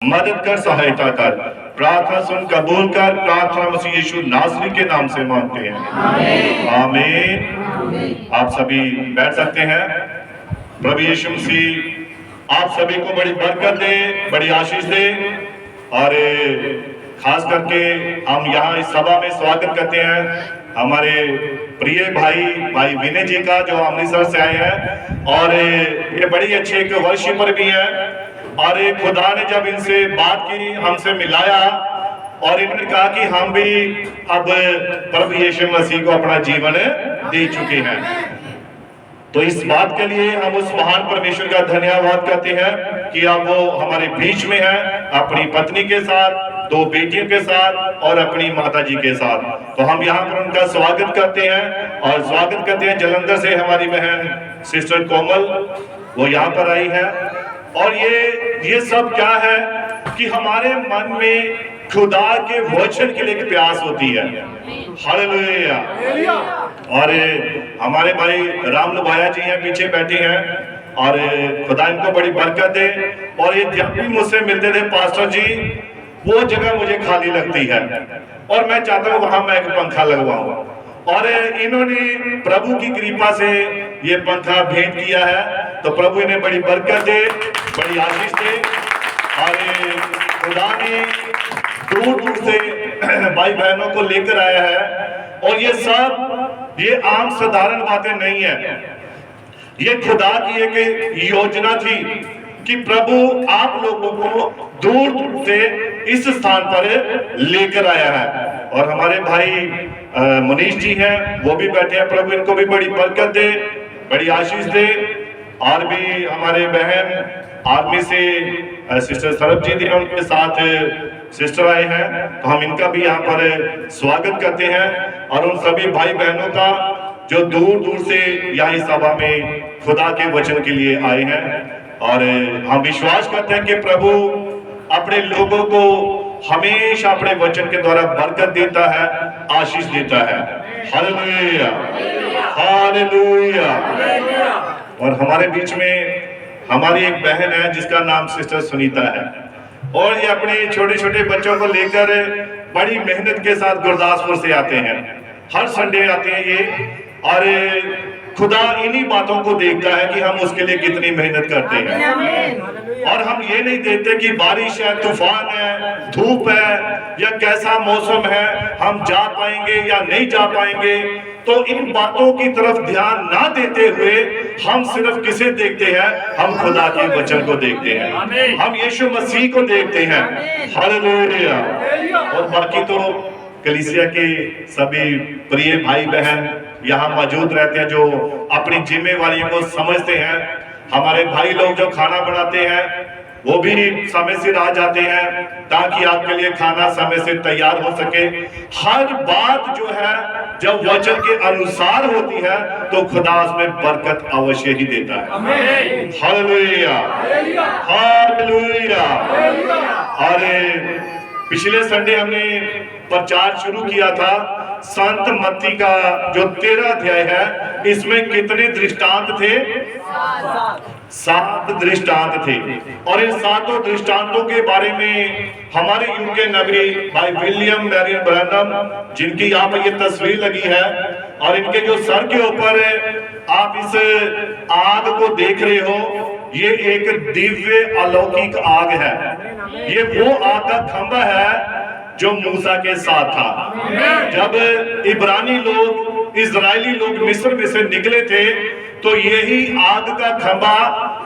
मदद कर, सहायता कर। प्रार्थना सुन, कबूल कर। प्रार्थना मसीह यीशु नासरी के नाम से मांगते हैं, आमीन। आप सभी बैठ सकते हैं। प्रभु यीशु मसीह आप सभी को बड़ी बरकत दे, बड़ी आशीष दे। और खास करके हम यहाँ इस सभा में स्वागत करते हैं हमारे प्रिय भाई विनय जी का, जो अमृतसर से आए हैं। और ये बड़ी अच्छे एक वर्शिपर भी हैं। और खुदा ने जब इनसे बात की, हमसे मिलाया, और इन्होंने कहा कि हम भी अब प्रभु यीशु मसीह को अपना जीवन दे चुके हैं। तो इस बात के लिए हम उस महान परमेश्वर का धन्यवाद करते हैं कि अब वो हमारे बीच में है, अपनी पत्नी के साथ, 2 बेटियों के साथ और अपनी माताजी के साथ। तो हम यहाँ पर उनका स्वागत करते हैं। और स्वागत करते हैं जलंधर से हमारी बहन सिस्टर कोमल, वो यहाँ पर आई है। और ये सब क्या है कि हमारे मन में खुदा के वचन के लिए एक प्यास होती है। हालेलुया। और हमारे भाई राम लुबाया जी हैं, पीछे बैठे हैं। और खुदा इनको बड़ी बरकत दे। और ये जब भी मुझसे मिलते थे पास्टर जी, वो जगह मुझे खाली लगती है और मैं चाहता हूँ वहां मैं एक पंखा लगवाऊं। और इन्होंने प्रभु की कृपा से ये पंखा भेंट किया है। तो प्रभु इन्हें बड़ी बरकत दे, बड़ी आशीष दे। और खुदा ने दूर दूर से भाई बहनों को लेकर आया है। और ये सब ये आम साधारण बातें नहीं है, ये खुदा की एक योजना थी कि प्रभु आप लोगों को दूर दूर से इस स्थान पर लेकर आया है। और हमारे भाई मनीष जी हैं, वो भी बैठे हैं। प्रभु इनको भी बड़ी बरकत दे, बड़ी आशीष दे। और भी हमारे बहन आर्मी से सिस्टर सरब जी थे, उनके साथ सिस्टर आए हैं। तो हम इनका भी यहाँ पर स्वागत करते हैं। और उन सभी भाई बहनों का जो दूर दूर से यहाँ इस सभा में खुदा के वचन के लिए आए हैं। और हम विश्वास करते हैं कि प्रभु अपने लोगों को हमेशा अपने वचन के द्वारा बरकत देता है, आशीष देता है। Hallelujah, hallelujah. और हमारे बीच में हमारी एक बहन है जिसका नाम सिस्टर सुनीता है। और ये अपने छोटे छोटे बच्चों को लेकर बड़ी मेहनत के साथ गुरदासपुर से आते हैं। हर संडे आते हैं ये। और खुदा इन्हीं बातों को देखता है कि हम उसके लिए कितनी मेहनत करते हैं। और हम ये नहीं देखते कि बारिश है, तूफान है, धूप है या कैसा मौसम है, हम जा पाएंगे या नहीं जा पाएंगे। तो इन बातों की तरफ ध्यान ना देते हुए हम सिर्फ किसे देखते हैं? हम खुदा के वचन को देखते हैं, हम यीशु मसीह को देखते हैं। हालेलुया। और बाकी तो कलीसिया के सभी प्रिय भाई बहन यहाँ मौजूद रहते हैं, जो अपनी जिम्मेवारियों को समझते हैं। हमारे भाई लोग जो खाना बनाते हैं वो भी समय से आ जाते हैं ताकि आपके लिए खाना समय से तैयार हो सके। हर बात जो है जब वचन के अनुसार होती है तो खुदा उसमें बरकत अवश्य ही देता है। Hallelujah, hallelujah. और पिछले संडे हमने प्रचार शुरू किया था संत मत्ती का जो 13 अध्याय है। इसमें कितने दृष्टांत थे? 7 दृष्टांत थे। और इन 7 दृष्टांतों के बारे में हमारे युग के नबी भाई विलियम मैरियन ब्रैनम, जिनकी यहाँ पर ये तस्वीर लगी है, और इनके जो सर के ऊपर आप इस आग को देख रहे हो, ये एक दिव्य अलौकिक आग है। ये वो आग का खंभा है जो मूसा के साथ था। जब इब्रानी लोग, इजरायली लोग मिस्र में से निकले थे तो यही आग का खंभा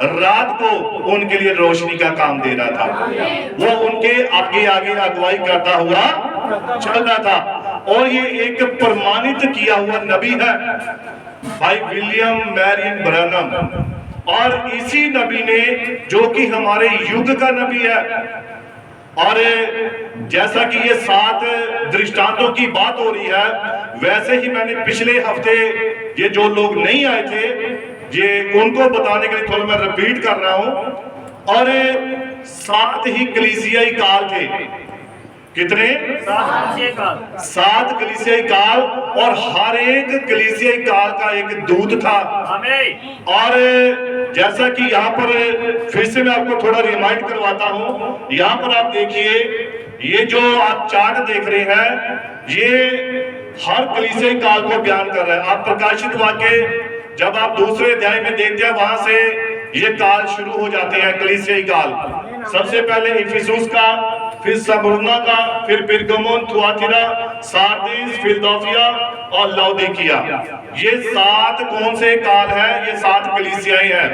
रात को उनके लिए रोशनी का काम दे रहा था। वो उनके आगे आगे अगुवाई करता हुआ चल रहा था। और ये एक प्रमाणित किया हुआ नबी है भाई विलियम मैरियन ब्रैनम। और इसी नबी ने, जो कि हमारे युग का नबी है, और जैसा कि ये 7 दृष्टांतों की बात हो रही है, वैसे ही मैंने पिछले हफ्ते ये जो लोग नहीं आए थे ये उनको बताने के लिए थोड़ा मैं रिपीट कर रहा हूं। और 7 ही कलीसियाई काल थे। कितने? 7 कलीसियाई काल। और हर एक कलीसियाई काल का एक दूत था। और जैसा कि यहाँ पर फिर से मैं आपको थोड़ा रिमाइंड करवाता हूँ, यहाँ पर आप देखिए, ये जो आप चार्ट देख रहे हैं, ये हर कलीसियाई काल को बयान कर रहा है। आप प्रकाशित वाक्य जब आप दूसरे अध्याय में देखते हैं, वहां से ये काल शुरू हो जाते हैं, कलीसियाई काल। सबसे पहले इफिसुस का, फिर स्मुर्ना का, फिर पिरगमुन, थुआतिरा, सार्दिस, फिलदेल्फिया और लाउदीकिया। ये 7 कौन से काल हैं? ये 7 कलीसियाएं हैं,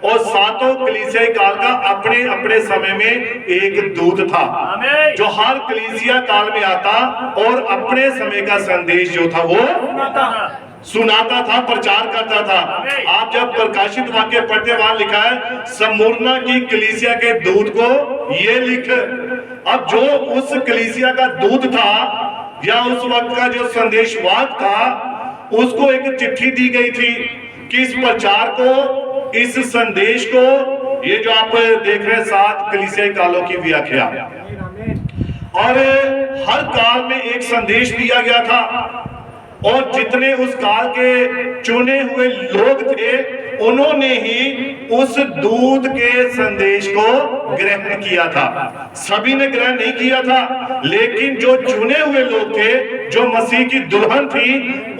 और 7 कलीसियाई काल का अपने अपने समय में एक दूत था जो हर कलीसिया काल में आता और अपने समय का संदेश जो था वो सुनाता था, प्रचार करता था। आप जब प्रकाशित वाक्य पढ़ते, वहां लिखा है स्मुर्ना की कलीसिया के दूत को ये लिख। अब जो उस कलीसिया का दूत था या उस वक्त का जो संदेशवाहक था, उसको एक चिट्ठी दी गई थी कि इस प्रचार को, इस संदेश को, ये जो आप देख रहे हैं 7 कलीसियाई कालों की व्याख्या, और हर काल में एक संदेश दिया गया था, और जितने उस काल के चुने हुए लोग थे, उन्होंने ही उस दूत के संदेश को ग्रहण किया था। सभी ने ग्रहण नहीं किया था, लेकिन जो चुने हुए लोग थे, जो मसीह की दुल्हन थी,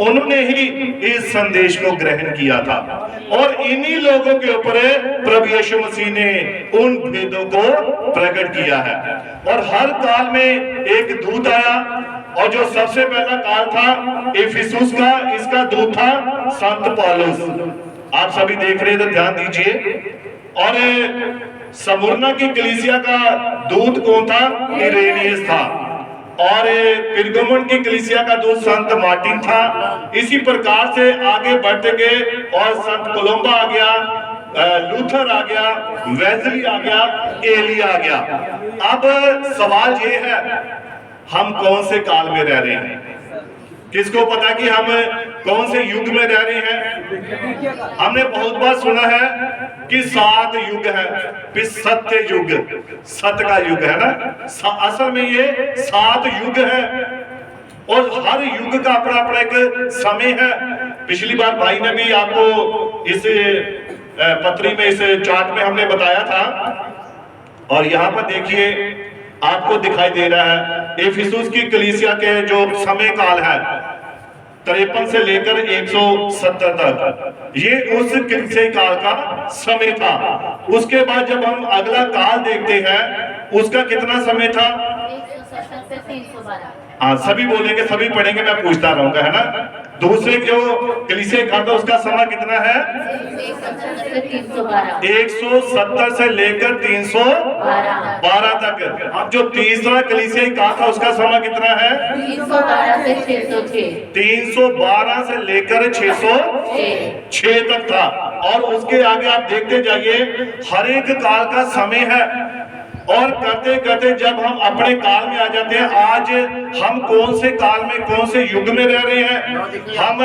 उन्होंने ही इस संदेश को ग्रहण किया था। और इन्हीं लोगों के ऊपर प्रभु यीशु मसीह ने उन भेदों को प्रकट किया है। और हर काल में एक दूत आया, और जो सबसे पहला काल था इफिसुस का, इसका दूत था संत पौलुस। आप सभी देख रहे हैं तो ध्यान दीजिए। और स्मुर्ना की कलीसिया का दूत कौन था? इरेनियस था। और पिरगमुन की कलीसिया का दूत संत मार्टिन था। इसी प्रकार से आगे बढ़ते गए, और संत कोलंबा आ गया, लूथर आ गया, वेस्ली आ गया, एली आ गया। अब सवाल ये है, हम कौन से काल में रह रहे हैं? किसको पता कि हम कौन से युग में रह रहे हैं? हमने बहुत बार सुना है कि 7 युग है, फिर सत्य युग, सत्य का युग है ना। असल में ये 7 युग है, और हर युग का अपना अपना एक समय है। पिछली बार भाई ने भी आपको इस पत्री में, इस चार्ट में हमने बताया था, और यहाँ पर देखिए आपको दिखाई दे रहा है इफिसुस की कलीसिया के जो समय काल है 53 से लेकर 170 तक, ये उस कलीसियाई काल का समय था। उसके बाद जब हम अगला काल देखते हैं, उसका कितना समय था? 170 से 312। हाँ, सभी बोलेंगे, सभी पढ़ेंगे, मैं पूछता रहूंगा, है ना। दूसरे जो कलीसियाई काल था, उसका समय कितना है? 170 से लेकर 312 तक। अब जो तीसरा कलीसियाई काल था, उसका समय कितना है? 312 से 606। 312 से लेकर 606 तक था। और उसके आगे आप देखते जाइए, हर एक काल का समय है। और करते करते जब हम अपने काल में आ जाते हैं, आज हम कौन से काल में, कौन से युग में रह रहे हैं? हम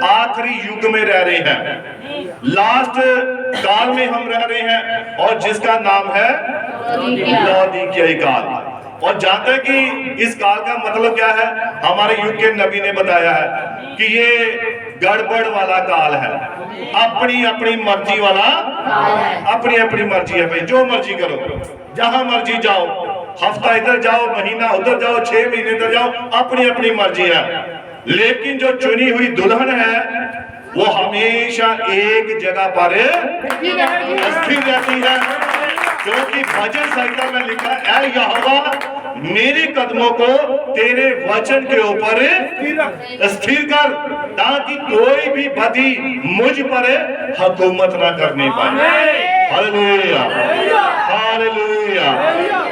आखिरी युग में रह रहे हैं, लास्ट काल में हम रह रहे हैं, और जिसका नाम है लौदीकियाई काल। और जानते हैं कि इस काल का मतलब क्या है? हमारे युग के नबी ने बताया है कि ये गड़बड़ वाला काल है, अपनी अपनी मर्जी वाला, अपनी अपनी मर्जी है भाई, जो मर्जी करो, जहां मर्जी जाओ, हफ्ता इधर जाओ, महीना उधर जाओ, 6 महीने इधर जाओ, अपनी अपनी मर्जी है। लेकिन जो चुनी हुई दुल्हन है, वो हमेशा एक जगह पर स्थिर रहती है, क्योंकि भजन संहिता में लिखा है, ऐ यहोवा मेरे कदमों को तेरे वचन के ऊपर स्थिर कर, ताकि कोई भी बदी मुझ पर हुकूमत ना करने पाए। Hallelujah, hallelujah.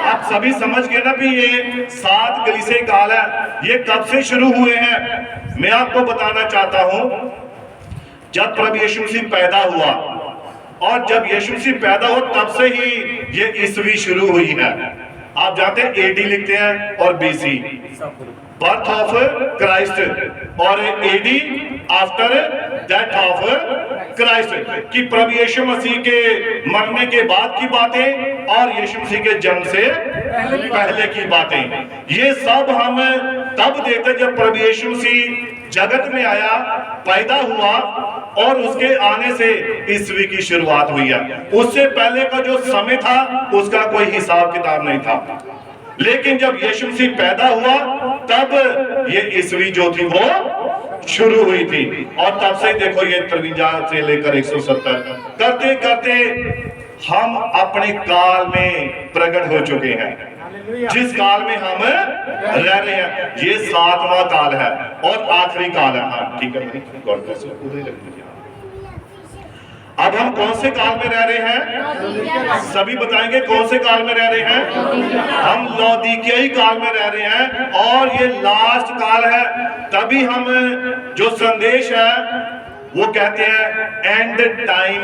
आप सभी समझ गए ना भी ये 7 कलीसियाई काल है, ये कब से शुरू हुए हैं? मैं आपको बताना चाहता हूं, जब प्रभु यीशु मसीह पैदा हुआ, और जब यीशु मसीह पैदा हो, तब से ही ये ईस्वी शुरू हुई है। आप जानते हैं एडी लिखते हैं और बीसी, बर्थ ऑफ क्राइस्ट, और AD after death of Christ, कि प्रभु यीशु मसीह के मरने के बाद की बातें और यीशु मसीह के जन्म से पहले की बातें। ये सब हम तब देखते जब प्रभु यीशु मसीह जगत में आया, पैदा हुआ, और उसके आने से ईस्वी की शुरुआत हुई है। उससे पहले का जो समय था उसका कोई हिसाब किताब नहीं था, लेकिन जब यीशु मसीह पैदा हुआ तब ये ईस्वी जो थी वो शुरू हुई थी। और तब से देखो ये 53 से लेकर 170 करते करते हम अपने काल में प्रकट हो चुके हैं। जिस काल में हम रह रहे हैं ये 7वां काल है और आखिरी काल है। हाँ ठीक है, अब हम कौन से काल में रह रहे हैं? सभी बताएंगे कौन से काल में रह रहे हैं? हम लौदीकियाई काल में रह रहे हैं और ये लास्ट काल है। तभी हम जो संदेश है वो कहते हैं एंड टाइम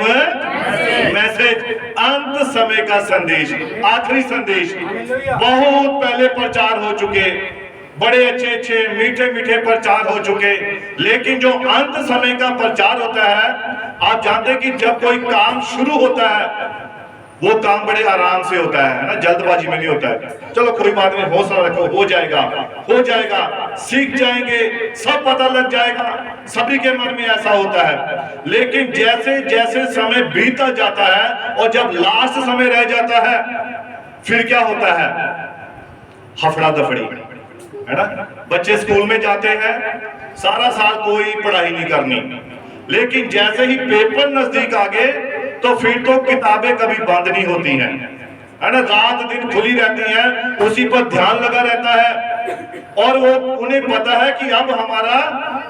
मैसेज, अंत समय का संदेश, आखिरी संदेश। बहुत पहले प्रचार हो चुके, बड़े अच्छे अच्छे मीठे मीठे प्रचार हो चुके, लेकिन जो अंत समय का प्रचार होता है, आप जानते हैं कि जब कोई काम शुरू होता है वो काम बड़े आराम से होता है ना, जल्दबाजी में नहीं होता है। चलो कोई बात नहीं, हौसला रखो, हो जाएगा हो जाएगा, सीख जाएंगे, सब पता लग जाएगा, सभी के मन में ऐसा होता है। लेकिन जैसे जैसे समय बीतता जाता है और जब लास्ट समय रह जाता है फिर क्या होता है? हफड़ा दफड़ी, है ना। बच्चे स्कूल में जाते हैं, सारा साल कोई पढ़ाई नहीं करनी, लेकिन जैसे ही पेपर नजदीक आ गए तो फिर तो किताबें कभी बंद नहीं होती हैं, है ना। रात दिन खुली रहती हैं, उसी पर ध्यान लगा रहता है और वो उन्हें पता है कि अब हमारा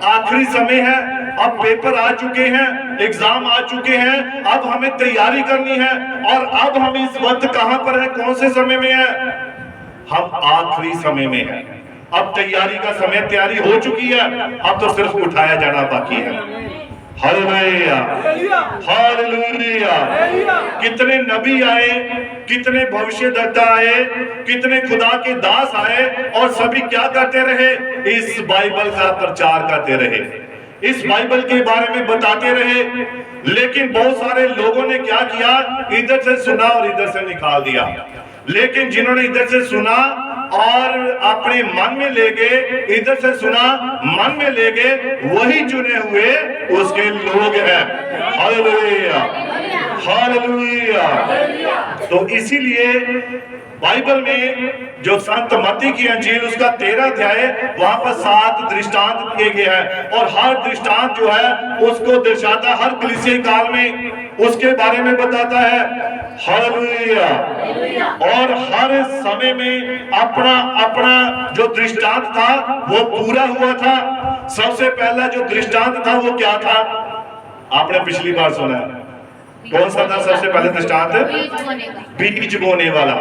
आखिरी समय है, अब पेपर आ चुके हैं, एग्जाम आ चुके हैं, अब हमें तैयारी करनी है। और अब हम इस वक्त कहां पर है, कौन से समय में है? हम आखिरी समय में है। अब तैयारी का समय, तैयारी हो चुकी है, अब तो सिर्फ उठाया जाना बाकी है। Hallelujah hallelujah. कितने नबी आए, कितने भविष्यद्वक्ता आए, कितने खुदा के दास आए और सभी क्या करते रहे? इस बाइबल का प्रचार करते रहे, इस बाइबल के बारे में बताते रहे। लेकिन बहुत सारे लोगों ने क्या किया? इधर से सुना और इधर से निकाल दिया। लेकिन जिन्होंने इधर से सुना और अपने मन में ले गए, इधर से सुना मन में ले गए, वही चुने हुए उसके लोग हैं। Hallelujah hallelujah. तो इसीलिए बाइबल में जो संत मत्ती की अंजील उसका 13 अध्याय, वहां पर 7 दृष्टांत दिए गए हैं और हर दृष्टांत जो है उसको दर्शाता है, हर कलीसिया काल में उसके बारे में बताता है। हालेलुया। और हर समय में अपना अपना जो दृष्टांत था वो पूरा हुआ था। सबसे पहला जो दृष्टांत था वो क्या था? आपने पिछली बार सुना है, कौन सा था सबसे पहले दृष्टांत? बीज बोने वाला,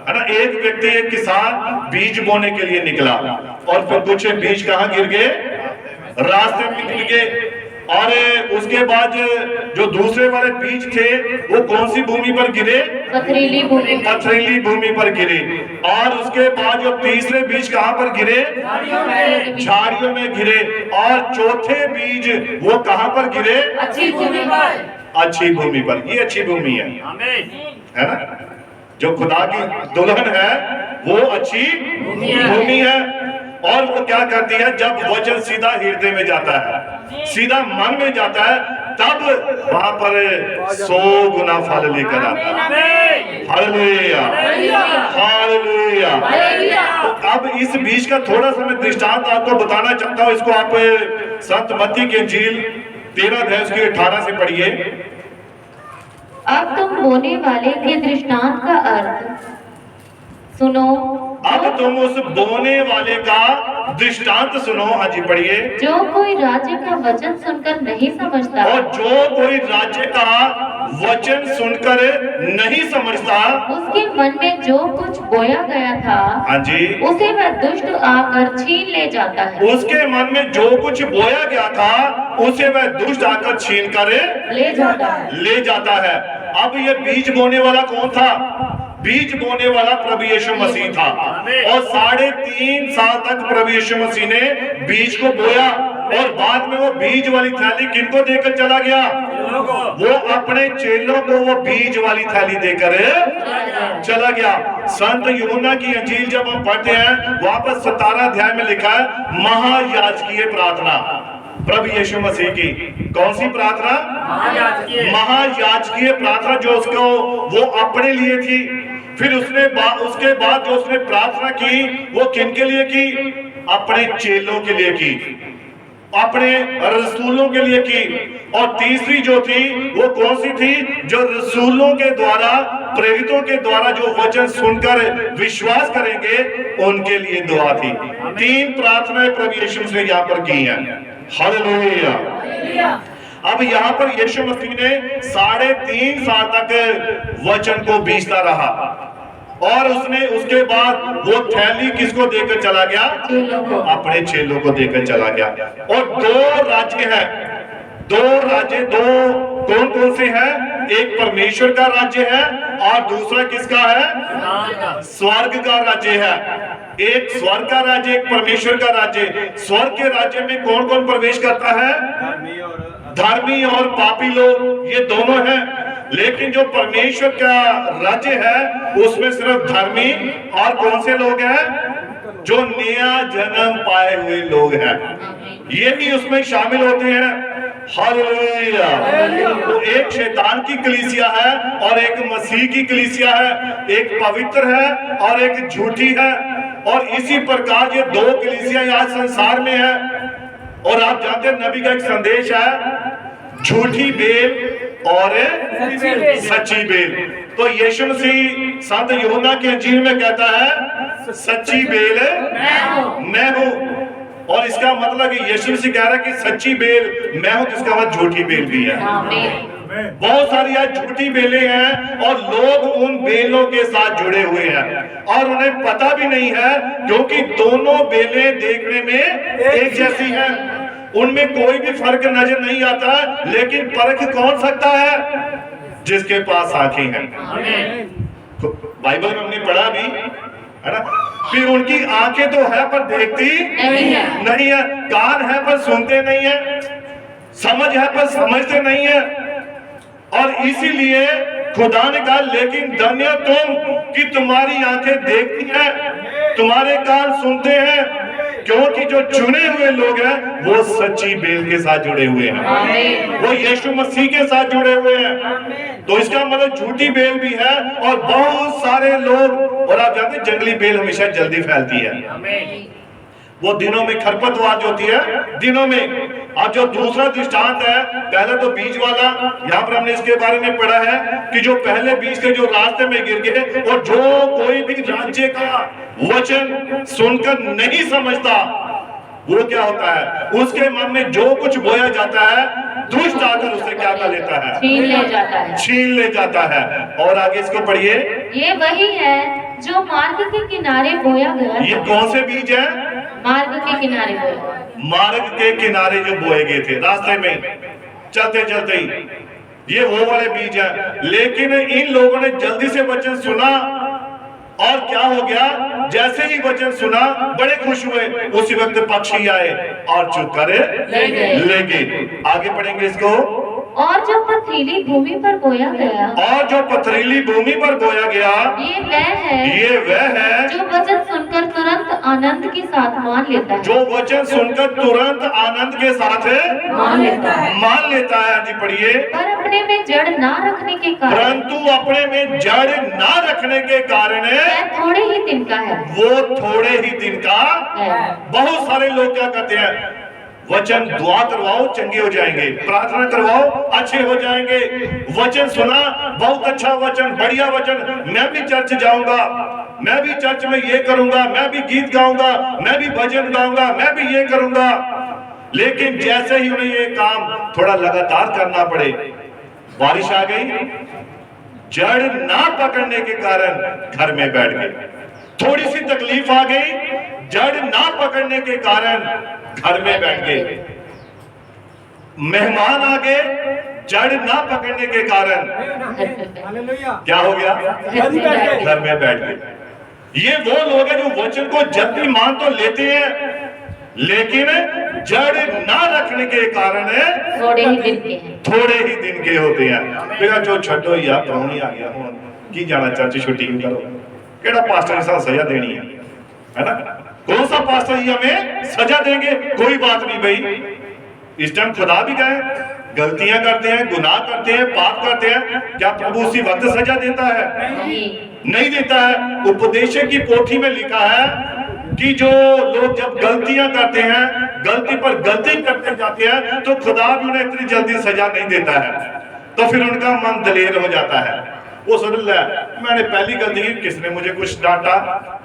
है ना। एक व्यक्ति, एक किसान बीज बोने के लिए निकला और फिर कुछ बीज कहाँ गिर गए? रास्ते में गिर गए। और उसके बाद जो दूसरे वाले बीज थे वो कौन सी भूमि पर गिरे? पथरीली भूमि, पथरीली भूमि पर गिरे। और उसके बाद जो तीसरे बीज कहाँ पर गिरे? झाड़ियों में गिरे। और चौथे बीज वो कहाँ पर गिरे? अच्छी भूमि पर, अच्छी भूमि पर। ये अच्छी भूमि है ना। जो खुदा की दुल्हन है वो अच्छी भूमि है। और वो क्या करती है? जब वचन सीधा हृदय में जाता है, सीधा मन में जाता है, तब वहां पर 100 गुना फल लेकर आता है। Hallelujah hallelujah. तो अब इस बीज का थोड़ा सा मैं दृष्टांत आपको बताना चाहता हूँ। इसको आप संत मत्ती की अंजील 13 अध्याय उसकी 18 से पढ़िए। अब तुम बोने वाले के दृष्टांत का अर्थ सुनो। अब तुम उस बोने वाले का दृष्टांत सुनो। हाँ जी पढ़िए। जो कोई राज्य का वचन सुनकर नहीं समझता, और जो कोई राज्य का वचन सुनकर नहीं समझता, उसके मन में जो कुछ बोया गया था, हाँ जी, उसे वह दुष्ट आकर छीन ले जाता है। उसके मन में जो कुछ बोया गया था उसे वह दुष्ट आकर छीन कर ले जाता है। अब ये बीज बोने वाला कौन था? बीज बोने वाला प्रभु यीशु मसीह था। और 3.5 साल तक प्रभु यीशु मसीह ने बीज को बोया और बाद में वो बीज वाली थैली किनको देकर चला गया? वो अपने चेलों को वो बीज वाली थैली देकर चला गया। संत यूहन्ना की अंजील जब हम पढ़ते हैं वहां पर 17 अध्याय में लिखा है महायाजकीय प्रार्थना। प्रभु यीशु मसीह की कौन सी प्रार्थना? महायाजकीय प्रार्थना, जो उसको वो अपने लिए थी। फिर उसके बाद जो उसने प्रार्थना की वो किन के लिए की? अपने चेलों के लिए की, अपने रसूलों के लिए की। और तीसरी जो थी वो कौन सी थी? जो रसूलों के द्वारा, प्रेरितों के द्वारा जो वचन सुनकर विश्वास करेंगे उनके लिए दुआ थी। 3 प्रार्थनाएं प्रभु यीशु ने यहाँ पर की हैं। हालेलुया। अब यहाँ पर यीशु मसीह ने 3.5 साल तक वचन को बीजता रहा और उसके बाद वो थैली किसको देकर चला गया? अपने चेलों को देकर चला गया। और 2 राज्य हैं, 2 राज्य, 2 कौन कौन से हैं? एक परमेश्वर का राज्य है और दूसरा किसका है? स्वर्ग का राज्य है। एक स्वर्ग का राज्य, एक परमेश्वर का राज्य। स्वर्ग के राज्य में कौन कौन प्रवेश करता है? धर्मी और पापी लोग, ये दोनों हैं। लेकिन जो परमेश्वर का राज्य है उसमें सिर्फ धर्मी और कौन से लोग हैं? जो नया जन्म पाए हुए लोग हैं, ये भी उसमें शामिल होते हैं। हालेलुया। तो एक शैतान की कलीसिया है और एक मसीह की कलीसिया है, एक पवित्र है और एक झूठी है। और इसी प्रकार ये 2 कलीसिया आज संसार में है। और आप जानते हैं नबी का एक संदेश है, झूठी बेल और सच्ची बेल। तो यीशु मसीह संत यूहन्ना के इंजील में कहता है सच्ची बेल मैं हूं। और इसका मतलब यीशु मसीह कह रहा है कि सच्ची बेल मैं हूं, जिसका मतलब झूठी बेल भी है। बहुत सारी आज झूठी बेलें हैं और लोग उन बेलों के साथ जुड़े हुए हैं और उन्हें पता भी नहीं है, क्योंकि दोनों बेलें देखने में एक जैसी हैं, उनमें कोई भी फर्क नजर नहीं आता। लेकिन परख कौन सकता है? जिसके पास आंखें हैं। बाइबल में हमने पढ़ा भी है ना, फिर उनकी आंखें तो है पर देखती नहीं है, कान है पर सुनते नहीं है, समझ है पर समझते नहीं है। और इसीलिए खुदा ने कहा लेकिन धन्य तुम कि तुम्हारी आंखें देखती हैं, तुम्हारे कान सुनते हैं, क्योंकि जो चुने हुए लोग हैं वो सच्ची बेल के साथ जुड़े हुए हैं, वो यीशु मसीह के साथ जुड़े हुए हैं। तो इसका मतलब झूठी बेल भी है और बहुत सारे लोग। और आप जानते हैं जंगली बेल हमेशा जल्दी फैलती है, वो दिनों में खरपतवार जो होती है दिनों में। अब जो दूसरा दृष्टांत है, पहले तो बीज वाला, यहाँ पर हमने इसके बारे में पढ़ा है कि जो पहले बीज थे जो रास्ते में गिर गए, और जो कोई भी राज्य का वचन सुनकर नहीं समझता वो क्या होता है? उसके मन में जो कुछ बोया जाता है दुष्ट आकर उसे क्या कर लेता है? छीन ले जाता है। और आगे इसको पढ़िए। ये वही है जो मार्ग के किनारे बोया गया। ये कौन से बीज है? मार्ग के किनारे बोया। मार्ग के किनारे जो बोए गए थे, रास्ते में चलते चलते ही, ये वो वाले बीज है। लेकिन इन लोगों ने जल्दी से वचन सुना और क्या हो गया? जैसे ही वचन सुना बड़े खुश हुए, उसी वक्त पक्षी आए और चुप करे ले गए। आगे पढ़ेंगे इसको। और जो पथरीली भूमि पर बोया गया, और जो पथरीली भूमि पर बोया गया, ये वह है जो वचन सुनकर तुरंत आनंद के साथ मान लेता है। जो वचन सुनकर तुरंत आनंद के साथ मान लेता है। आगे पढ़िए। पर अपने में जड़ ना रखने के कारण, परंतु अपने में जड़ ना रखने के कारण थोड़े ही दिन का है। वो थोड़े ही दिन का है। बहुत सारे लोग क्या कहते हैं? वचन दुआ करवाओ चंगे हो जाएंगे, प्रार्थना करवाओ अच्छे हो जाएंगे, वचन सुना बहुत अच्छा वचन, बढ़िया वचन, मैं भी चर्च जाऊंगा, मैं भी चर्च में ये करूंगा, मैं भी गीत गाऊंगा, मैं भी भजन गाऊंगा, मैं भी ये करूंगा। लेकिन जैसे ही उन्हें ये काम थोड़ा लगातार करना पड़े, बारिश आ गई, जड़ ना पकड़ने के कारण घर में बैठ गए। थोड़ी सी तकलीफ आ गई, जड़ ना पकड़ने के कारण घर में बैठ गए। मेहमान आ गए, जड़ ना पकड़ने के कारण क्या हो गया? घर में बैठ गए। ये वो लोग हैं जो वचन को जल्दी मान तो लेते हैं, लेकिन जड़ ना रखने के कारण थोड़े ही दिन के होते हैं। जो छो या प्राणी आ गया हूं की जाना चर्च छुट्टी करो, केड़ा पास्टर ने सजा देनी है ना? कौन सा पास्टर जी हमें सजा देंगे? कोई बात नहीं भाई, इस टाइम खुदा भी गए, गलतियां करते हैं, गुनाह करते हैं, पाप करते हैं, क्या प्रभु उसी वक्त सजा देता है? नहीं देता है। उपदेशक की पोथी में लिखा है कि जो लोग जब गलतियां करते हैं, गलती पर गलती करते जाते हैं, तो खुदा भी उन्हें इतनी जल्दी सजा नहीं देता है। तो फिर उनका मन दलेर हो जाता है। वो समझ लिया मैंने पहली गलती की, किसने मुझे कुछ डांटा,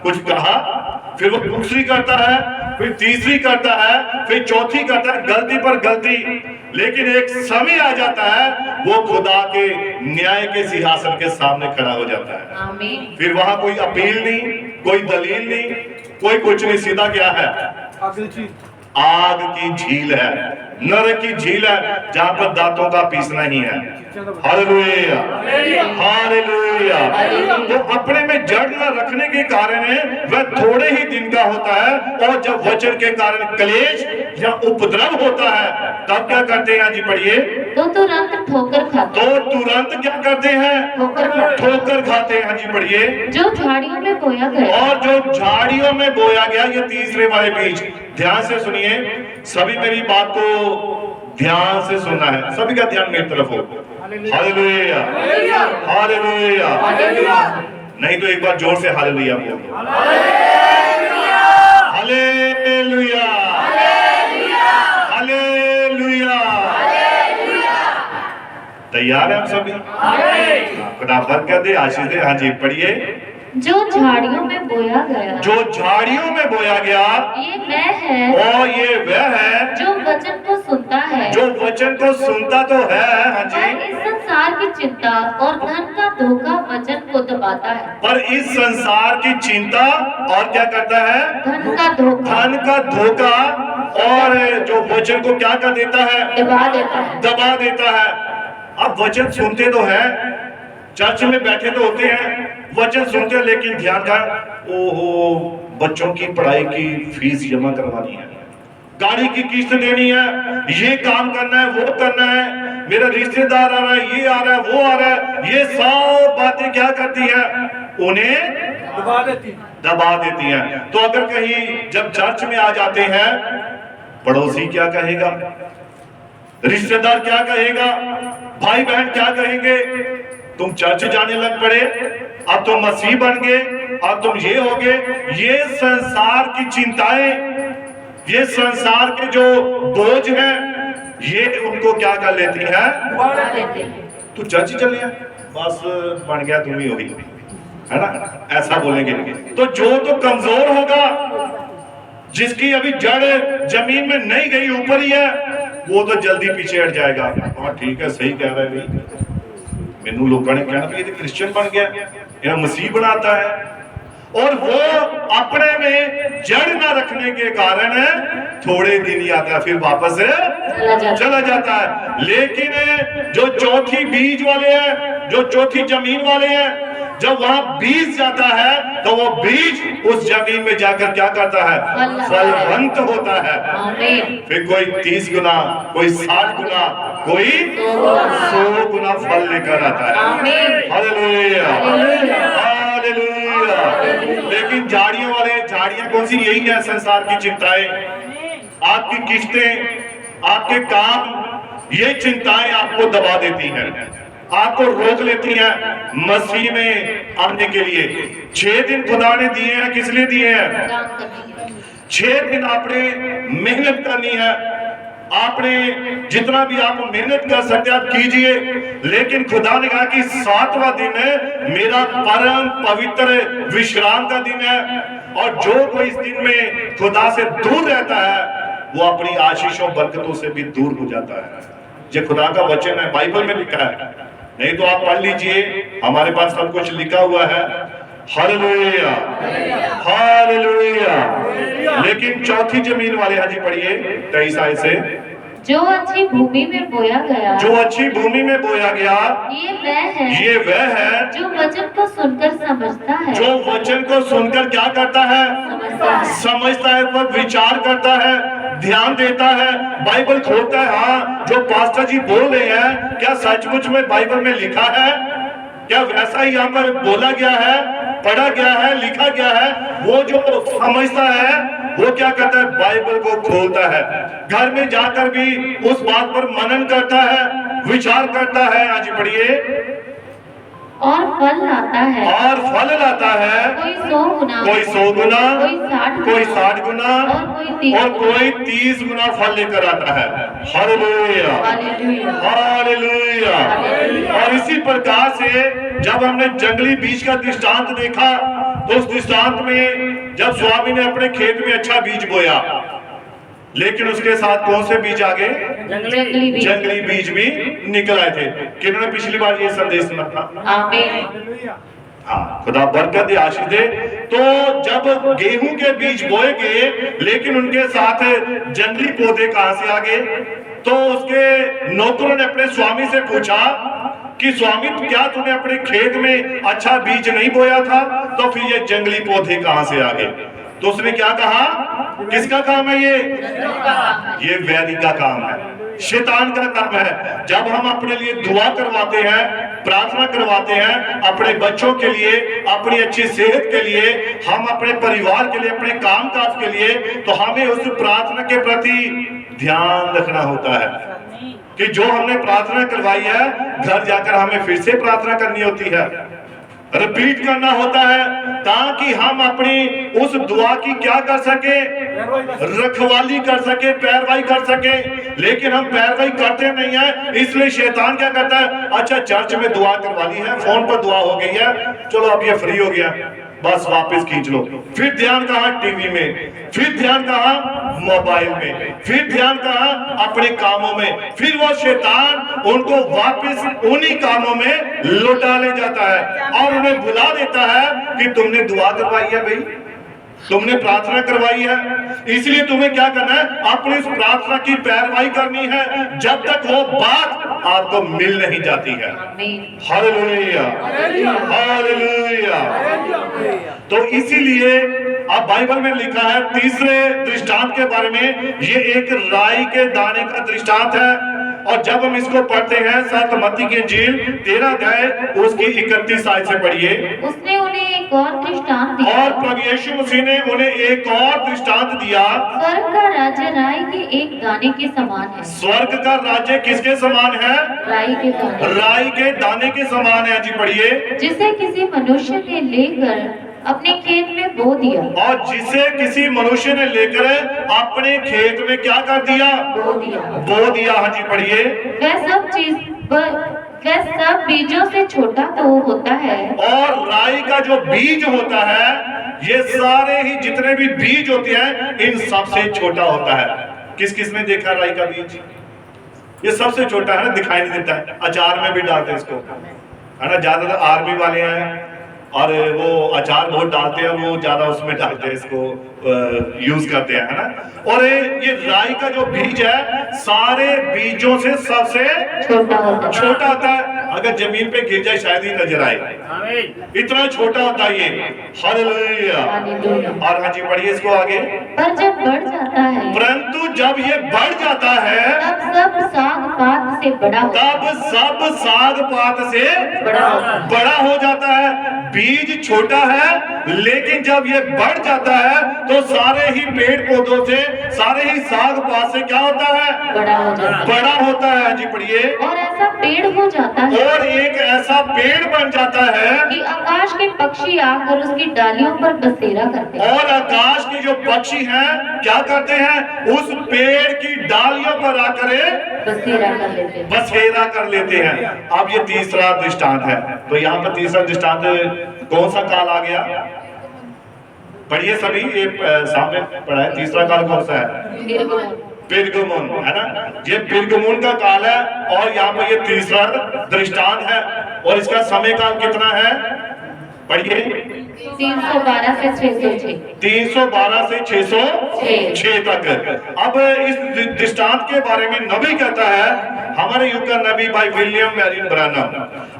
कुछ कहा, फिर वो दूसरी करता है, फिर तीसरी करता है, फिर चौथी करता है, गलती पर गलती। लेकिन एक समय आ जाता है, वो खुदा के न्याय के सिंहासन के सामने खड़ा हो जाता है। आमीन। फिर वहां कोई अपील नहीं, कोई दलील नहीं, कोई कुछ नहीं, सीधा क्या है? आग की झील है, नरक की झील है, जहां पर दांतों का पीसना ही है। Hallelujah, hallelujah. तो अपने में जड़ न रखने के कारण वह थोड़े ही दिन का होता है, और जब वचन के कारण क्लेश या उपद्रव होता है, तब क्या करते हैं? जी पढ़िए। तो तुरंत ठोकर खाते। तो तुरंत क्या करते हैं? ठोकर खाते हैं। जी पढ़िए। जो झाड़ियों में बोया गया। और जो झाड़ियों में बोया गया, ये तीसरे वाले बीज। ध्यान से सुनिए, सभी मेरी बात को ध्यान से सुनना है, सभी का ध्यान मेरी तरफ हो। Hallelujah, hallelujah. नहीं तो एक बार जोर से हालेलुया बोलो। Hallelujah, hallelujah. तैयार है हम सभी? खुदा बरकत कर दे, आशीष दे। हाँ जी पढ़िए। जो झाड़ियों में बोया गया। जो झाड़ियों में बोया गया, ये वह है। और ये वह है जो वचन को सुनता है। जो वचन को सुनता तो है। हाँ जी। पर इस संसार की चिंता और धन का धोखा वचन को दबाता है। पर इस संसार की चिंता और क्या करता है? धन का धोखा। धन का धोखा, और जो वचन को क्या कर देता है? दबा देता है। दबा देता है। अब वचन सुनते तो है, चर्च में बैठे तो होते हैं, वचन सुनते हैं, लेकिन ध्यान का ओहो, बच्चों की पढ़ाई की फीस जमा करवानी है, गाड़ी की किस्त देनी है, ये काम करना है, वो करना है, मेरा रिश्तेदार आ रहा है, ये आ रहा है, वो आ रहा है, ये सब बातें क्या करती है? उन्हें दबा देती है। तो अगर कहीं जब चर्च में आ जाते हैं, पड़ोसी क्या कहेगा, रिश्तेदार क्या कहेगा, भाई बहन क्या कहेंगे? तुम चर्च जाने लग पड़े, अब तुम मसीह बन गए, अब तुम ये हो गए। ये संसार की चिंताएं, ये संसार के जो बोझ हैं, ये उनको क्या कर लेती है? तू चर्च चल गया, बस बन गया, तुम ही होगी, है ना? ऐसा बोलेंगे। तो जो तो कमजोर होगा, जिसकी अभी जड़ जमीन में नहीं गई, ऊपर ही है, वो तो जल्दी पीछे हट जाएगा। हाँ ठीक है, सही कह रहा है भाई, मैनू लोगों ने कहना ये तो क्रिश्चियन बन गया, यह मसीह बनाता है। और वो अपने में जड़ न रखने के कारण थोड़े दिन ही आता है, फिर वापस चला जाता है। लेकिन जो चौथी बीज वाले हैं, जो चौथी जमीन वाले हैं, जब वहां बीज जाता है, तो वो बीज उस जमीन में जाकर क्या करता है? फलवंत होता है। फिर कोई 30 गुना, कोई 60 गुना, कोई 100 गुना फल लेकर आता है। Hallelujah, hallelujah. लेकिन झाड़ियों वाले, झाड़ियां कौन सी? यही है संसार की चिंताएं, आपकी किस्तें, आपके काम, ये चिंताएं आपको दबा देती हैं, आपको रोक लेती हैं मसीह में आने के लिए। 6 दिन खुदा ने दिए हैं, किस लिए दिए हैं? 6 दिन आपने मेहनत करनी है, आपने जितना भी आप मेहनत कर सकते हैं आप कीजिए। लेकिन खुदा ने कहा कि 7वां दिन मेरा परम पवित्र विश्राम का दिन है, और जो कोई इस दिन में खुदा से दूर रहता है, वो अपनी आशीषों बरकतों से भी दूर हो जाता है। ये खुदा का वचन है, बाइबल में लिखा है, नहीं तो आप पढ़ लीजिए, हमारे पास सब कुछ लिखा हुआ है। Hallelujah, hallelujah. लेकिन चौथी जमीन वाले, हाजी पढ़िए 23 आयत से। जो अच्छी भूमि में बोया गया। जो अच्छी भूमि में बोया गया, ये वह है जो वचन को सुनकर समझता है। जो वचन को सुनकर क्या करता है? समझता है, पर विचार करता है, ध्यान देता है, बाइबल खोलता है। हाँ, जो पास्टर जी बोल रहे हैं, क्या सचमुच में बाइबल में लिखा है? क्या वैसा ही यहाँ पर बोला गया है, पढ़ा गया है, लिखा गया है? वो जो समझता है वो क्या करता है, बाइबल को खोलता है, घर में जाकर भी उस बात पर मनन करता है, विचार करता है। आज पढ़िए। और फल लाता है, और फल लाता है, कोई 100 गुना, कोई 100 गुना, कोई 60 गुना और कोई 30 गुना फल लेकर आता है। Hallelujah, hallelujah. और इसी प्रकार से जब हमने जंगली बीज का दृष्टांत देखा, तो उस दृष्टांत में जब स्वामी ने अपने खेत में अच्छा बीज बोया, लेकिन उसके साथ कौन से बीज आ गए, जंगली बीज भी निकल आए थे। किन्होंने पिछली बार ये संदेश सुना था? आमीन। हाँ, खुदा बरकत दे, आशीष दे। तो जब गेहूं के बीज बोए गए, लेकिन उनके साथ जंगली पौधे कहां से आ गए? तो उसके नौकरों ने अपने स्वामी से पूछा कि स्वामी, क्या तूने अपने खेत में अच्छा बीज नहीं बोया था? तो फिर ये जंगली पौधे कहां से आ गए? तो उसने क्या कहा? किसका काम है ये वैरी का काम है, शैतान का काम है। जब हम अपने लिए दुआ करवाते हैं, प्रार्थना करवाते हैं, अपने बच्चों के लिए, अपनी अच्छी सेहत के लिए, हम अपने परिवार के लिए, अपने काम काज के लिए, तो हमें उस प्रार्थना के प्रति ध्यान रखना होता है कि जो हमने प्रार्थना करवाई है, घर जाकर हमें फिर से प्रार्थना करनी होती है, रिपीट करना होता है, ताकि हम अपनी उस दुआ की क्या कर सके, रखवाली कर सके, पैरवाई कर सके। लेकिन हम पैरवाई करते नहीं है, इसलिए शैतान क्या करता है, अच्छा चर्च में दुआ करवा ली है, फोन पर दुआ हो गई है, चलो अब ये फ्री हो गया, बस वापस खींच लो। फिर ध्यान कहाँ? टीवी में। फिर ध्यान कहाँ? मोबाइल में। फिर ध्यान कहाँ? अपने कामों में। फिर वो शैतान उनको वापस उन्हीं कामों में लौटा ले जाता है और उन्हें भुला देता है कि तुमने दुआ करवाई है भाई, तुमने प्रार्थना करवाई है, इसलिए तुम्हें क्या करना है, अपनी इस प्रार्थना की पैरवाई करनी है जब तक वो बात आपको मिल नहीं जाती है। Hallelujah, hallelujah. तो इसीलिए अब बाइबल में लिखा है तीसरे दृष्टांत के बारे में, ये एक राई के दाने का दृष्टांत है। और जब हम इसको पढ़ते हैं, सात मत्ती की इंजील 13 अध्याय उसकी 31 आयत से पढ़िए। उसने उन्हें एक और दृष्टांत दिया, और प्रभु यीशु मसीह ने उन्हें एक और दृष्टांत दिया। स्वर्ग का राज्य राई के एक दाने के समान है। स्वर्ग का राज्य किसके समान है? राई के दाने, राई के दाने के समान है। जी पढ़िए। जिसे किसी मनुष्य ने लेकर अपने खेत में बो दिया, और जिसे किसी मनुष्य ने लेकर अपने खेत में क्या कर दिया? बो दिया, बो दिया। हाँ जी पढ़िए। वह सब बीजों से छोटा तो होता है। और राई का जो बीज होता है, ये सारे ही जितने भी बीज होते हैं, इन सबसे छोटा होता है। किस किस ने देखा राई का बीज? ये सबसे छोटा है ना, दिखाई नहीं देता है। अचार में भी डालते हैं इसको, है ना, ज्यादातर आर्मी वाले हैं और वो अचार बहुत डालते हैं, वो ज्यादा उसमें डालते हैं, इसको यूज करते हैं, है ना। और ये राई का जो बीज है, सारे बीजों से सबसे छोटा होता है। अगर जमीन पे गिर जाए शायद ही नजर आए, इतना छोटा होता है ये। हालेलुया। और हाँ जी पढ़िए इसको आगे। पर जब बढ़ जाता है, परंतु जब ये बढ़ जाता है, तब सब साग पात से बड़ा हो, तब सब साग पात से बड़ा हो जाता है। बीज छोटा है, लेकिन जब ये बढ़ जाता है तो सारे ही पेड़ पौधों से, सारे ही साग पात से क्या होता है? बड़ा हो जाता है। बड़ा होता है। जी पढ़िए। और ऐसा पेड़ हो जाता है, और एक ऐसा पेड़ बन जाता है कि आकाश के पक्षी आकर उसकी डालियों पर बसेरा करते हैं। और आकाश के जो पक्षी हैं क्या करते हैं? उस पेड़ की डालियों पर आकर बसेरा कर लेते हैं। अब ये तीसरा दृष्टांत है। तो यहाँ पर तीसरा दृष्टांत कौन सा काल आ गया? पढ़िए सभी, ये सामने पढ़ा है। तीसरा काल कौन सा है? पिरगमुन, है ना। ये पिरगमुन का काल है और यहाँ पर ये तीसरा दृष्टांत है। और इसका समय काल कितना है? पढ़िए। 312 से 606। 312 से 606 तक। अब इस दृष्टांत के बारे में नबी कहता है, हमारे युग का नबी भाई विलियम मैरियन ब्रानम,